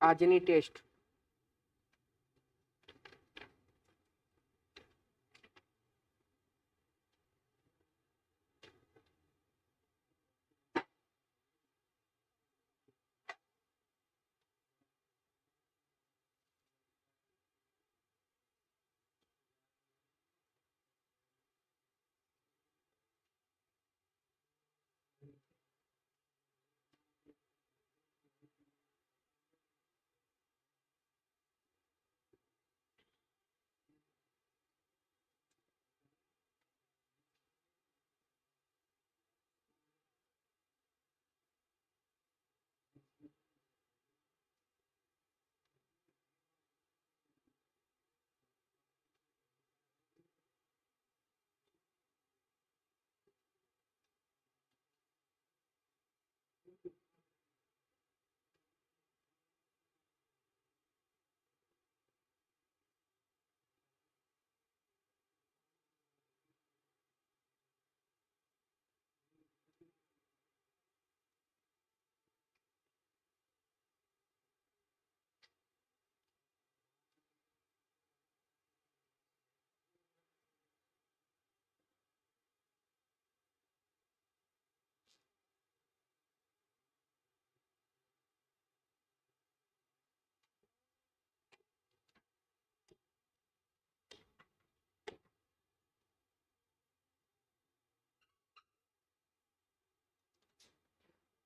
આજની ટેસ્ટ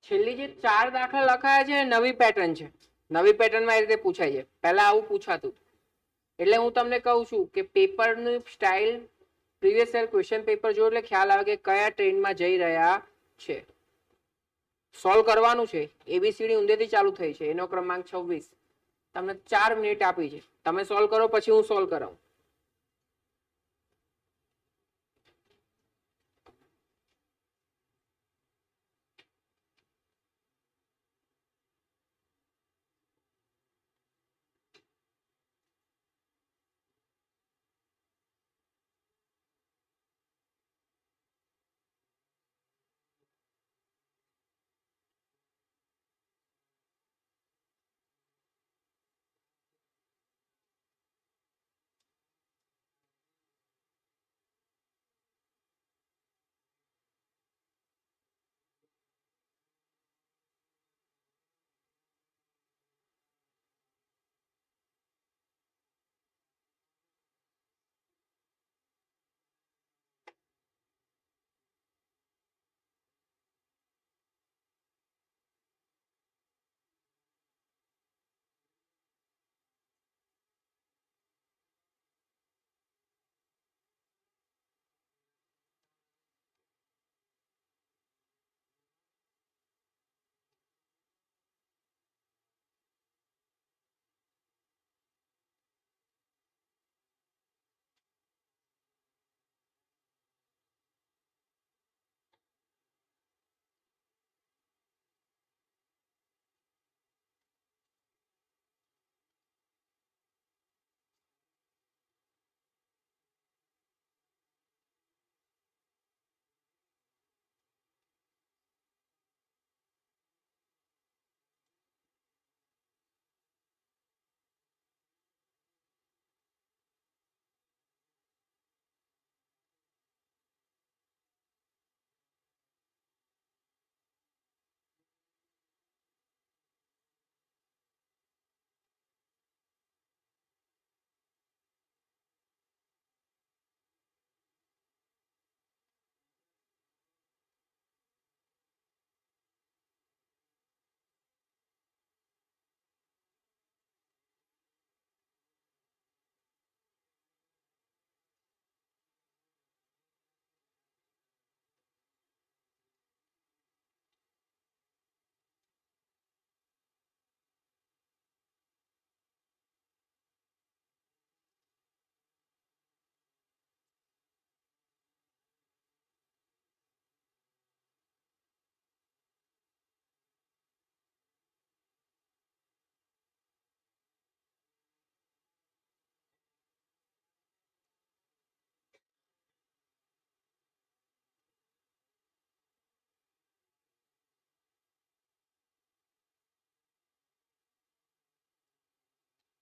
છેલ્લી જે 4 દાખલા લખાયા છે નવી પેટર્ન છે. નવી પેટર્નમાં એ રીતે પૂછાય છે. પહેલા આવું પૂછાતું. એટલે હું તમને કહું છું કે પેપરની style previous year question paper જો એટલે ખ્યાલ આવે કે કયા ટ્રેન્ડમાં જઈ રહ્યા છે. સોલ્વ કરવાનું છે. એબીસીડી ઊંધેથી ચાલુ થઈ છે. એનો ક્રમાંક 26. તમને 4 મિનિટ આપી છે. તમે સોલ્વ કરો પછી હું સોલ્વ કરાવું.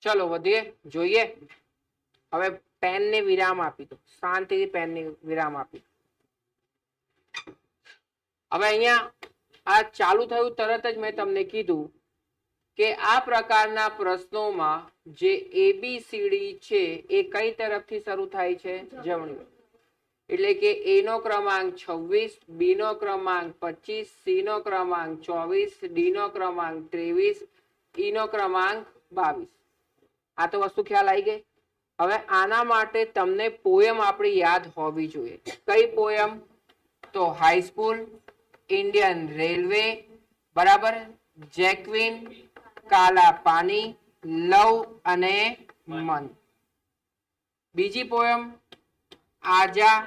ચલો વધીએ, જોઈએ. હવે પેન ને વિરામ આપી દો, શાંતિથી પેન ને વિરામ આપી દો. હવે અહીંયા આ ચાલુ થયું તરત જ મેં તમને કીધું કે આ પ્રકારના પ્રશ્નોમાં જે એબીસીડી છે એ કઈ તરફથી શરૂ થાય છે? જમણી. એટલે કે એ નો ક્રમાંક 26, બી નો ક્રમાંક 25, સી નો ક્રમાંક 24, ડી નો ક્રમાંક 23, ઈ નો ક્રમાંક 22. આ તો વસ્તુ ખ્યાલ આવી ગઈ. હવે આના માટે તમને પોયમ આપણી યાદ હોવી જોઈએ. કઈ પોયમ? તો હાઈસ્કૂલ, ઇન્ડિયન રેલવે, બરાબર, જેક્વિન, કાલા પાની, લવ અને મન. બીજી પોયમ આજા,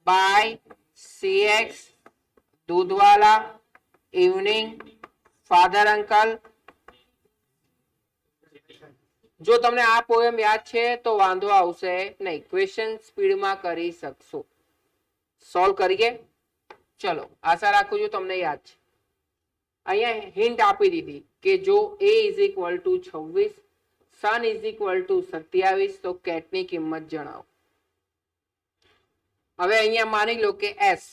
બાય, સીએક્સ, દૂધવાલા, ઇવનિંગ, ફાધર અંકલ. જો તમને આ પોયમ યાદ છે તો વાંધો આવશે નહીં, ક્વેશ્ચન સ્પીડમાં કરી શકશો. સોલ્વ કરીએ. ચલો, આશા રાખું છું તમને યાદ છે. અહીંયા હિન્ટ આપી દીધી કે જો a is equal to 26, sun is equal to 27, તો કેટની કિંમત જણાવો. હવે અહીંયા માની લો કે s,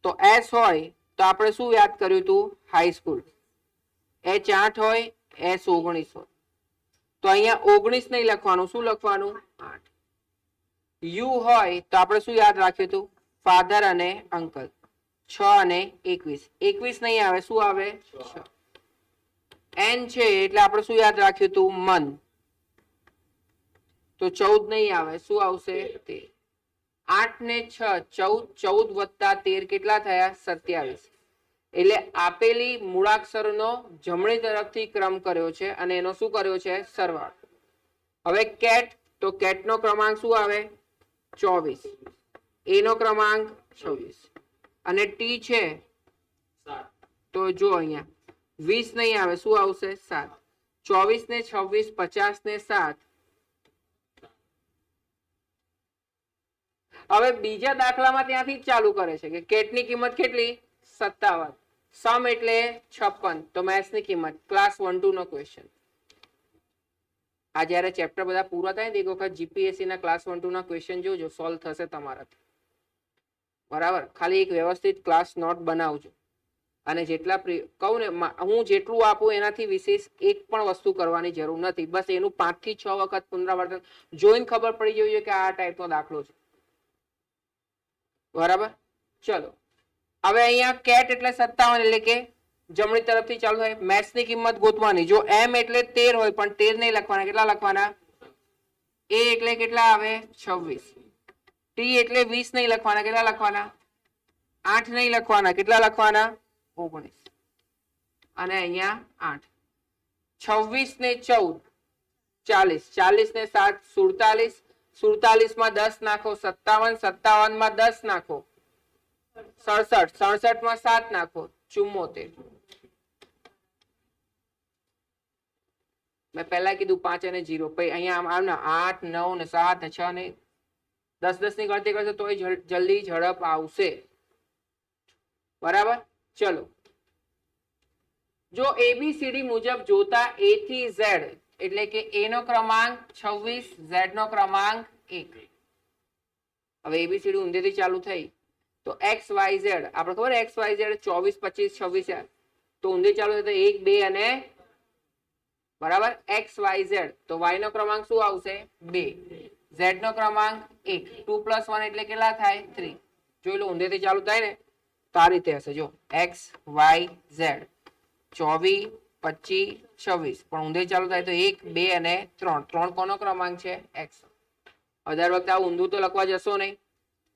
તો s હોય તો આપણે શું યાદ કર્યું હતું? હાઈસ્કૂલ. h 8 હોય, s 19 હોય, તો અહીંયા 19 નહીં લખવાનું, શું લખવાનું? 8. u હોય તો આપણે શું યાદ રાખ્યું હતું? ફાધર અને અંકલ. 6 અને 21. 21 નહીં આવે, શું આવે? 6. n છે એટલે આપણે શું યાદ રાખ્યું હતું? મન. તો 14 નહીં આવે, શું આવશે? 13. 8 ને 6 14, 14 વત્તા 13 કેટલા થયા? 27. એટલે આપેલી મૂળાક્ષરનો જમણી તરફથી ક્રમ કર્યો છે અને એનો શું કર્યો છે? સરવાળો. હવે કેટ, તો કેટનો ક્રમાંક શું આવે? 24. એ નો ક્રમાંક 26 અને ટી છે તો જો અહીંયા 20 નહીં આવે, શું આવશે? 7. 24 ને 26, 50 ને 7. હવે બીજા દાખલામાં ત્યાંથી જ ચાલુ કરે છે કે કેટની કિંમત કેટલી? 57. સમ એટલે 56. તો મેથ્સ ની કિંમત ક્લાસ 1-2 નો ક્વેશ્ચન. આ જ્યારે ચેપ્ટર બધા પૂરા થાય ને એક વખત જીપીએસસી ના ક્લાસ 1-2 ના ક્વેશ્ચન જોજો, સોલ્વ થશે તમારાથી. બરાબર, ખાલી એક વ્યવસ્થિત ક્લાસ નોટ બનાવજો અને જેટલા કહું ને હું જેટલું આપું એનાથી વિશેષ એક પણ વસ્તુ કરવાની જરૂર નથી. બસ એનું 5 થી 6 વખત પુનરાવર્તન જોઈને ખબર પડી જોઈએ કે આ ટાઈપનો દાખલો છે. બરાબર, ચલો. હવે અહીંયા કેટ એટલે 57 એટલે કે જમણી તરફથી ચાલુ થાય. મેથ્સ ની કિંમત ગોતવાની. જો m એટલે 13 હોય પણ 13 નહીં લખવાના, કેટલા લખવાના? a એટલે કેટલા આવે? 26. t એટલે 20 નહીં લખવાના, કેટલા લખવાના? 8 નહીં લખવાના, કેટલા લખવાના? 19. અને અહીંયા 8. 26 ને 14 40, 40 ને 7 47, 47 માં 10 નાખો 57, 57 માં 10 નાખો 67, 67 માં 7 નાખો 74. મેં પહેલા કીધું 5 અને 0, પછી અહીંયા 8 9 ને 7 ને 6 ને 10 ની ગણતરી કરશો તો જલ્દી ઝડપ આવશે. બરાબર, ચલો. જો એબીસીડી મુજબ જોતા a થી z એટલે કે a નો ક્રમાંક 26, z નો ક્રમાંક 1. હવે એબીસીડી ઊંધેથી ચાલુ થઈ તો x y z આપણે ખબર x y z 24 25 26 તો ઊંધે ચાલુ થાય તો 1 2 અને બરાબર x y z તો y નો ક્રમાંક શું આવશે? 2. z નો ક્રમાંક 1. 2 + 1 એટલે કેટલા થાય? 3. જોઈ લો ઊંધેથી ચાલુ થાય ને તો આ રીતે હશે. જો x y z 24 25 26 પણ ઊંધે ચાલુ થાય તો 1 2 અને 3. 3 કોનો ક્રમાંક છે? x. દર વખતે આ ઊંધું તો લખવા જશો નહીં.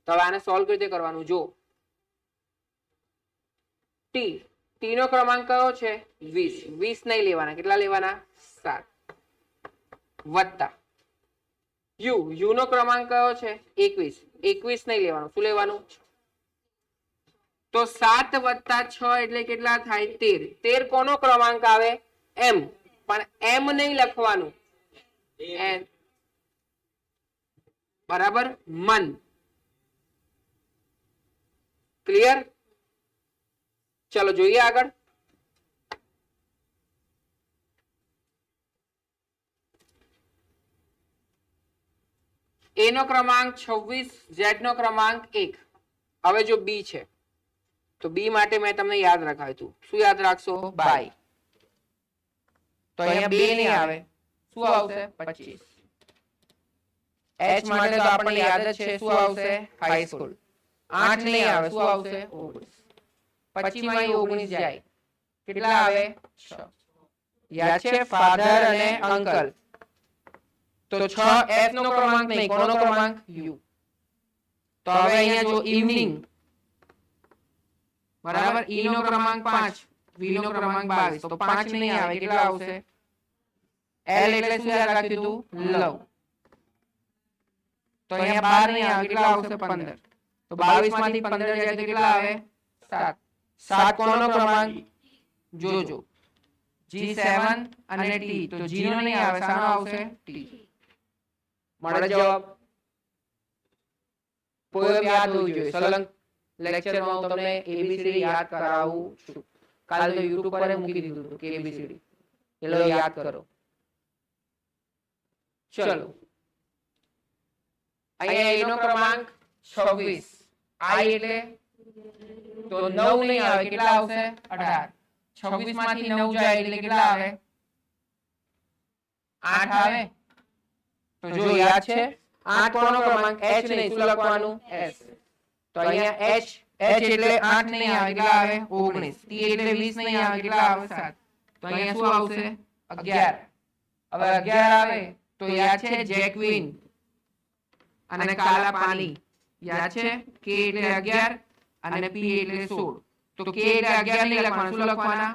તો હવે આને સોલ્વ કેવી રીતે કરવાનું? જો t નો ક્રમાંક કયો છે? 20. 20 નહીં લેવાના, કેટલા લેવાના? 7. વત્તા u નો ક્રમાંક કયો છે? 21. 21 નહીં લેવાનું, શું લેવાનું? તો 7 વત્તા 6 એટલે કેટલા થાય? 13. 13 કોનો ક્રમાંક આવે? m. પણ m નહીં લખવાનું, n. બરાબર, મન. ક્લિયર? ચલો જોઈએ આગળ. એ નો ક્રમાંક 26, ઝેડ નો ક્રમાંક 1. હવે જો બી છે તો બી માટે મેં તમને યાદ રાખાવ્યું હતું. શું યાદ રાખશો? બાય. તો અહીંયા 2 નહીં આવે. શું આવશે? 25. એચ માટે તો આપણને યાદ જ છે. શું આવશે? High school. 8 નહીં આવે. શું આવશે? 19. 25 માં 19 જાય. કેટલા આવે? 6. યાદ છે? ફાધર અને અંકલ. તો 6 એફ નો ક્રમાંક નહીં. કોનો ક્રમાંક? યુ. તો હવે અહીંયા જો ઇવનિંગ, બરાબર, ઈ નો ક્રમાંક 5, વી નો ક્રમાંક 22. તો 5 નહીં આવે. કેટલા આવશે? એલ એટલે શું યાદ રાખ્યું હતું? લવ. તો અહીંયા 12 નહીં આવે. કેટલા આવશે? 15. તો 22 માંથી 15 જાય તો કેટલા આવે? 7. 7 કોનો ક્રમાંક? જોજો. G7 અને T. તો G નો નહીં આવે. શાનો આવશે? T. મળે જવાબ. પોએમ યાદ હોવું જોઈએ. સલંગ લેક્ચરમાં હું તમને એબીસીડી યાદ કરાવું છું. કાલે તો YouTube પર મૂકી દીધું હતું કે એબીસીડી. ચલો યાદ કરો. ચલો અહીંયા એનો ક્રમાંક 26. આઈ એટલે તો 9 નહીં આવે. કેટલા આવશે? 18. 26 માંથી 9 જાય એટલે કેટલા આવે? 8 આવે. તો જો યાદ છે 8 કોનો ક્રમાંક? H નહીં. શું લખવાનું? S. તો અહીંયા H એટલે 8 નહીં આવે. કેટલા આવે? 19. T એટલે 20 નહીં આવે. કેટલા આવે? 7. તો અહીંયા શું આવશે? 11. હવે 11 આવે તો યાદ છે જેક્વિન અને કાલા પાણી. યાદ છે? K એટલે 11 અને P એટલે 16. તો K એટલે 11 નહીં લખવાનું. શું લખવાના?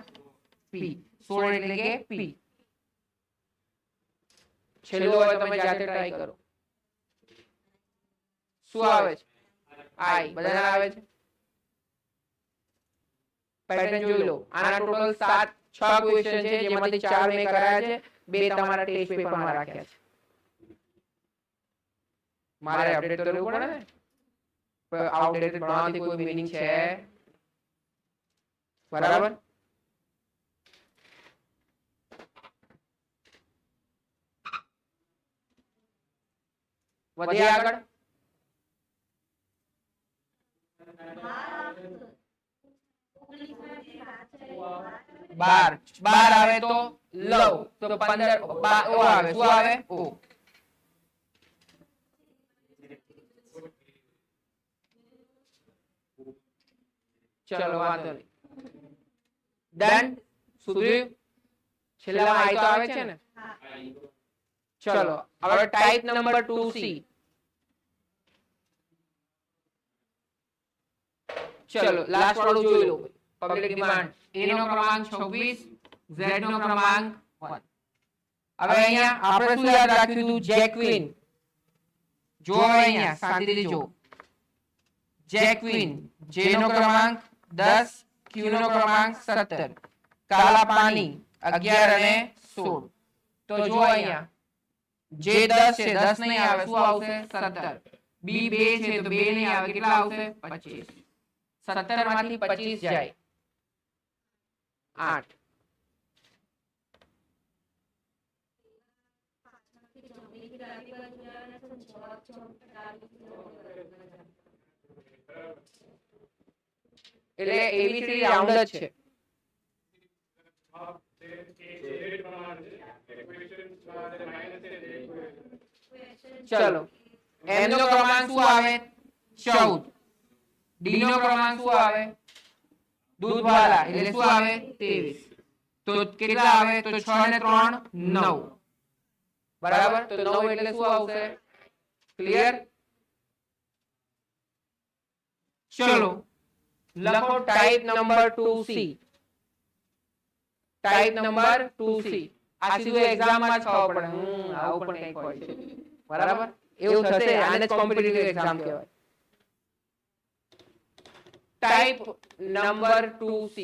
P. 16 એટલે કે P. છેલ્લો હવે તમે જાતે ટ્રાય કરો. શું આવે છે? આઈ. બધાને આવે છે? પેટર્ન જોઈ લો. આના ટોટલ 6 ક્વેશ્ચન છે, જેમાંથી 4 મેં કરાયા છે, 2 તમારા ટેસ્ટ પેપરમાં રાખ્યા છે. મારે અપડેટ કરવું પડે ને. આઉટડેટેડ ભણવાથી કોઈ મીનિંગ છે? બરાબર. વધીએ આગળ. બાર આવે તો લવ. તો 15 ઓ આવે. શું આવે? ઓ. ચલો વાંધો નહીં. ડન. સુધર્યું? છેલ્લામાં આઈ તો આવે છે ને? ચલો હવે ટાઈપ નંબર 2C. ચલો લાસ્ટ વાળું જોઈ લો. Public demand. A નો ક્રમાંક 26, Z નો ક્રમાંક 1. હવે અહીંયા આપણે શું યાદ રાખ્યું હતું? જેક્વિન. જો અહીંયા શાંતિથી જો. જેક્વિન, J નો ક્રમાંક 10, Q નો ક્રમાંક 17, કાલા પાણી 11 અને 16. તો જો અહીંયા J 10 છે, 10 નહીં આવે. શું આવશે? 17. B 2 છે તો 2 નહીં આવે. કેટલા આવશે? 25. 17 માંથી 25 જાય 8. એટલે એબીસીડી રાઉન્ડ જ છે. ચલો M નો ક્રમાંક શું આવે? 14. D નો ક્રમાંક શું આવે? દૂધવાલા એટલે શું આવે? 23. તો કેટલા આવે? તો 6 ને 3 9. બરાબર. તો 9 એટલે શું આવશે? ક્લિયર? ચલો લખો type number 2C. Type number 2C. આ સીધું એક્ઝામ માં જ ખબર પડે. આવું પણ કંઈક હોય છે. બરાબર. એવું થશે. આને જ કોમ્પિટિટિવ એક્ઝામ કહેવાય. Type number 2C.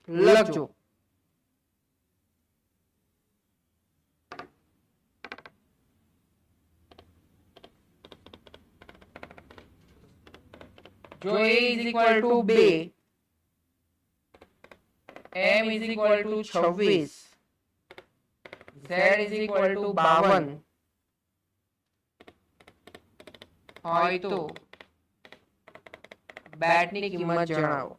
લખજો. જો A is equal to 2, m is equal to 26, z is equal to 52 હોય તો બેટની કિંમત જણાવો.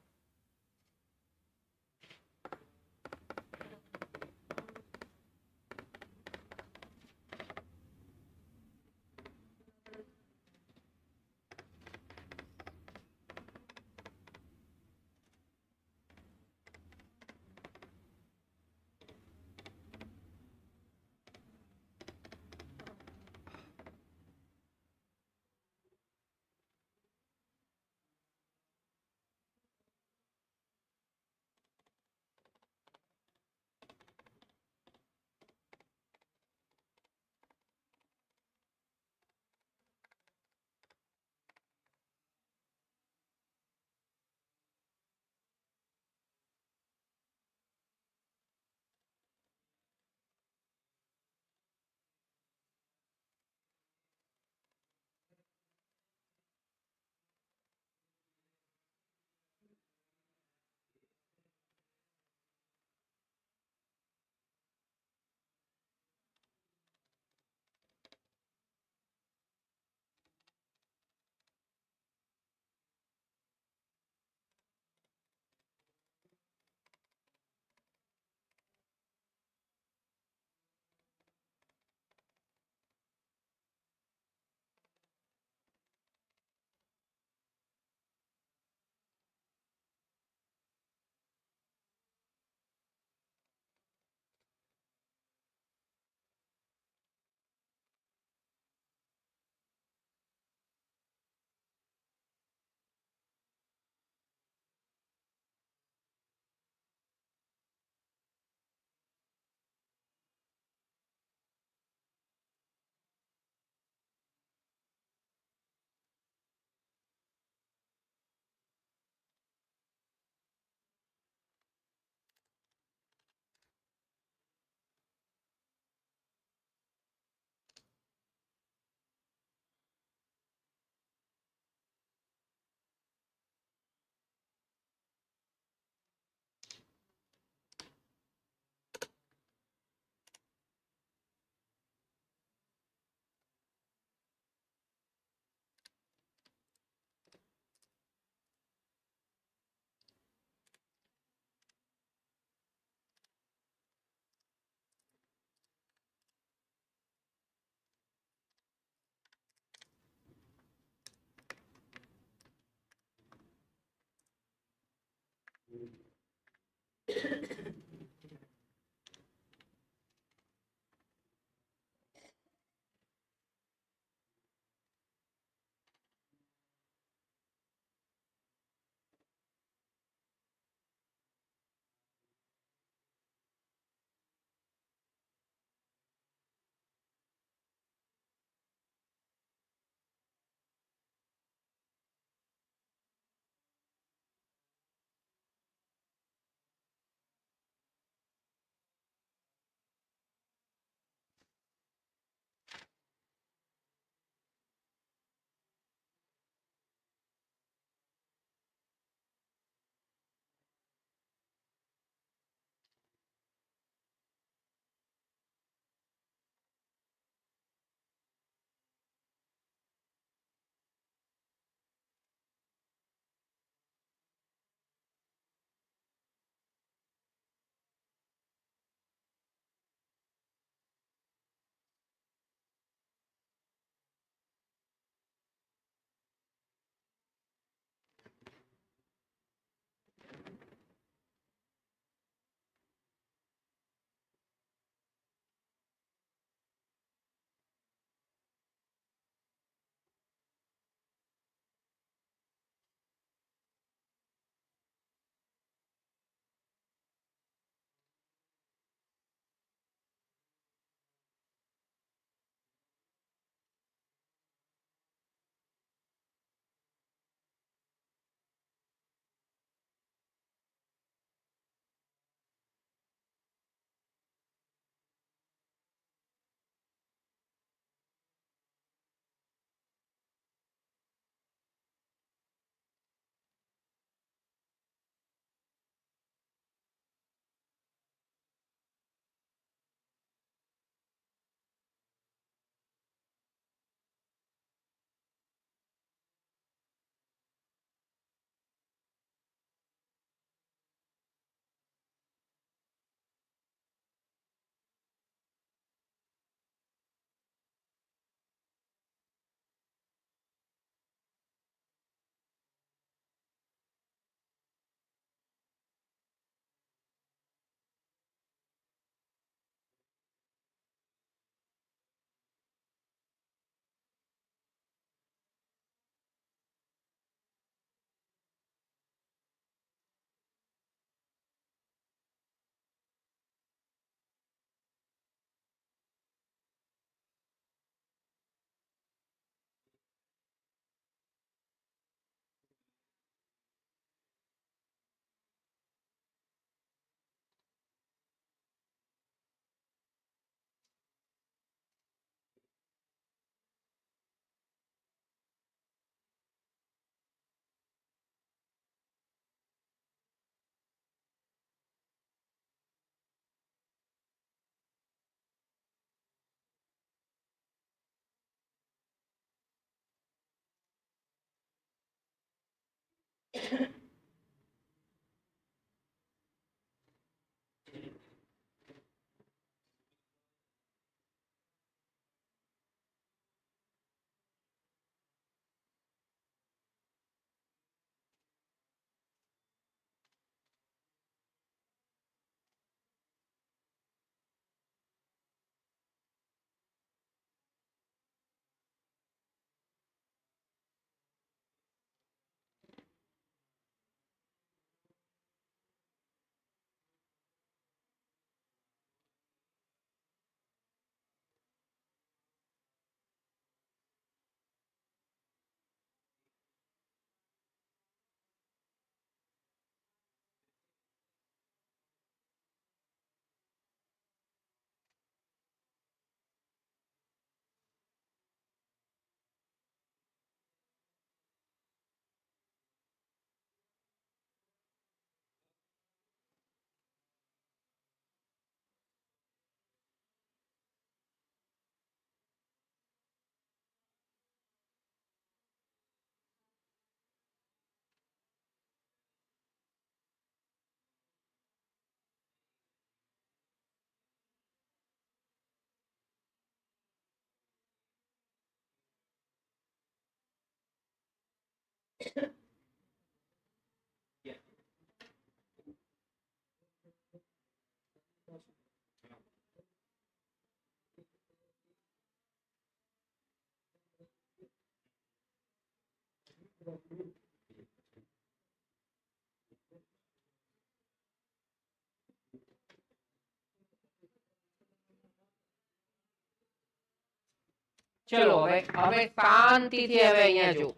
ચલો હવે શાંતિથી હવે અહીંયા જો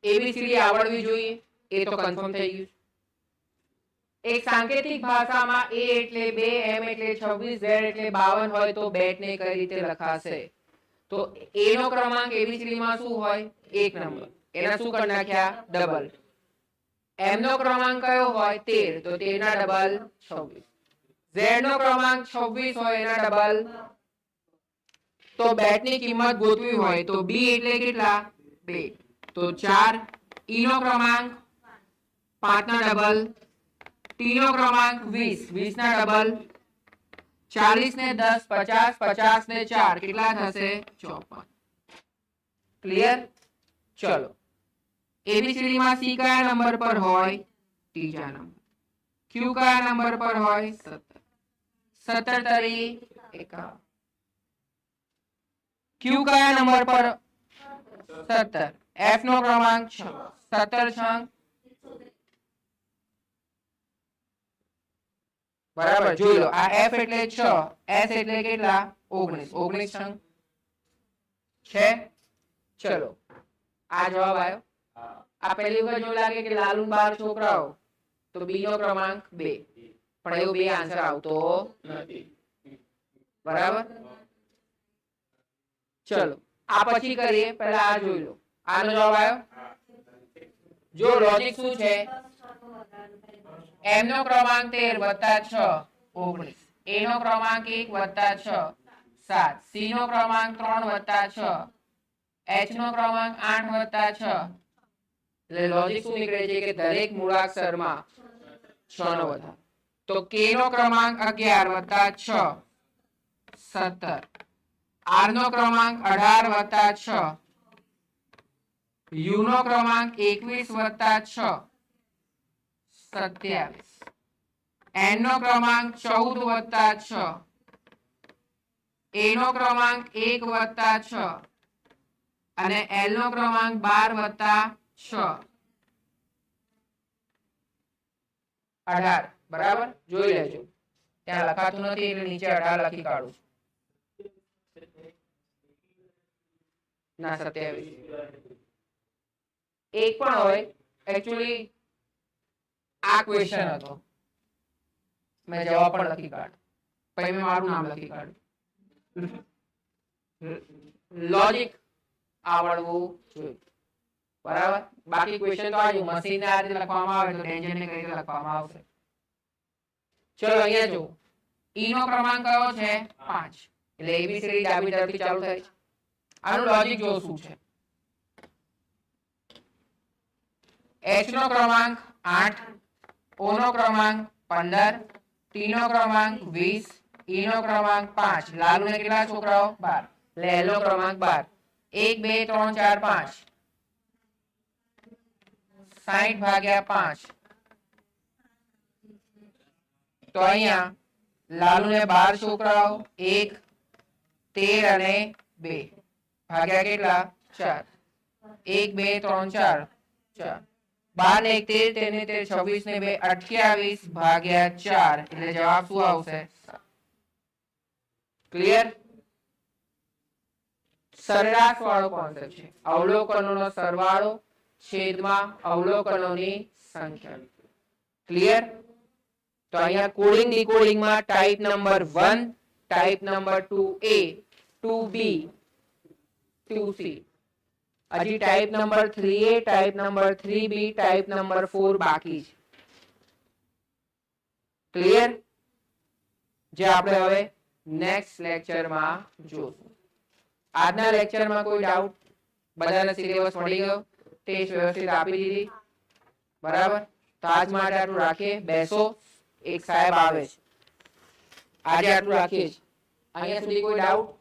એબીસીડી આવડવી જોઈએ, એ તો કન્ફર્મ થઈ ગયું. એક સાંકેતિક ભાષામાં a એટલે 2, m એટલે 26, z એટલે 52 હોય તો બેટ ને કઈ રીતે લખાશે? તો a નો ક્રમાંક એબીસીડી માં શું હોય? 1 નંબર. એના શું કરી નાખ્યા? ડબલ. m નો ક્રમાંક કયો હોય? 13, તો 13 ના ડબલ 26. z નો ક્રમાંક 26 હોય એના ડબલ. તો બેટ ની કિંમત ગોતવી હોય તો b એટલે કેટલા? 2, તો 4. e નો ક્રમાંક 5 ના ડબલ. t નો ક્રમાંક 20, 20 ના ડબલ. 40 ને 10 50, 50 ને 4 કેટલા થશે? 54. ક્લિયર? ચલો એબીસીડી માં c કયા નંબર પર હોય? ત્રીજા નંબર. q કયા નંબર પર હોય? 17. 17 તરી 51. q કયા નંબર પર? 17. f નો ક્રમાંક 6. 17 6 બરાબર. જોઈ લો આ f એટલે 6, s એટલે કેટલા? 19. 19 છે. ચલો આ જવાબ આવ્યો. આ પહેલી વખત જો લાગે કે લાલુ 12 છોકરાઓ તો b નો ક્રમાંક 2, પણ એવો 2 આન્સર આવતો નથી. બરાબર. ચલો આ પછી કરીએ, પહેલા આ જોઈ લો. આનો જવાબ આવ્યો. જો લોજિક શું છે? m નો ક્રમાંક 13 વત્તા 6 19, a નો ક્રમાંક 1 વત્તા 6 7, c નો ક્રમાંક 3 વત્તા 6, h નો ક્રમાંક 8 વત્તા 6. એટલે લોજિક શું નીકળે છે કે દરેક મૂળાક્ષરમાં 6 નો વધારો. તો k નો ક્રમાંક 11 વત્તા 6 17, r નો ક્રમાંક 18 વત્તા 6, u નો ક્રમાંક 21 વત્તા 6 27, n નો ક્રમાંક 14 વત્તા 6, a નો ક્રમાંક 1 વત્તા 6 અને l નો ક્રમાંક 12 વત્તા 6 18. બરાબર. જોઈ લેજો, ત્યાં લખાતું નથી એટલે નીચે 18 લખી કાઢું છું. ના 27 એક પણ હોય. એકચ્યુઅલી આ ક્વેશ્ચન હતો, મેં જવાબ પણ લખી કાઢ, પછી મેં મારું નામ લખી કાઢ્યું. લોજિક આવડવું જોઈએ. બરાબર. બાકી ક્વેશ્ચન તો આજુ મશીન આ રીતે લખવામાં આવે તો ટેન્શન ને કઈ રીતે લખવામાં આવશે. ચલો અહીંયા જો e નો ક્રમાંક કયો છે? 5. એટલે એબીસીડી ડાબી તરફથી ચાલુ થાય છે. આનું લોજિક જો શું છે? h નો ક્રમાંક 8, o નો ક્રમાંક 15, t નો ક્રમાંક 20, e નો ક્રમાંક 5. લાલુ ને કેટલા છોકરાઓ? 12. એટલે l નો ક્રમાંક 12. 1 2 3 4 5 60 ભાગ્યા 5. તો અહીંયા લાલુ ને 12 છોકરાઓ 1 13 અને 2 ભાગ્યા કેટલા? 4. 1 2 3 4 4. 12 ને 1 13 ને 26 ને 2 28 ભાગ્યા 4. એટલે જવાબ શું આવશે? ક્લિયર? સરેરાશ વાળો કોન્સેપ્ટ છે. અવલોકનોનો સરવાળો છેદમાં અવલોકનોની સંખ્યા. ક્લિયર? તો અહીંયા કોડિંગ ડીકોડિંગ માં type number 1, type number 2A, 2B, 2C. હજી type number 3A, type number 3B, type number 4 બાકી છે. ક્લિયર? જે આપણે હવે નેક્સ્ટ લેક્ચરમાં જોશું. આજના લેક્ચરમાં કોઈ ડાઉટ? બધાને સિલેબસ મળી ગયો? ટેસ્ટ વ્યવસ્થિત આપી દીધી? બરાબર. તો આજ માટે આટલું રાખીએ. બેસો, એક સાહેબ આવે છે. આજે આટલું રાખીએ. અહીંયા સુધી કોઈ ડાઉટ?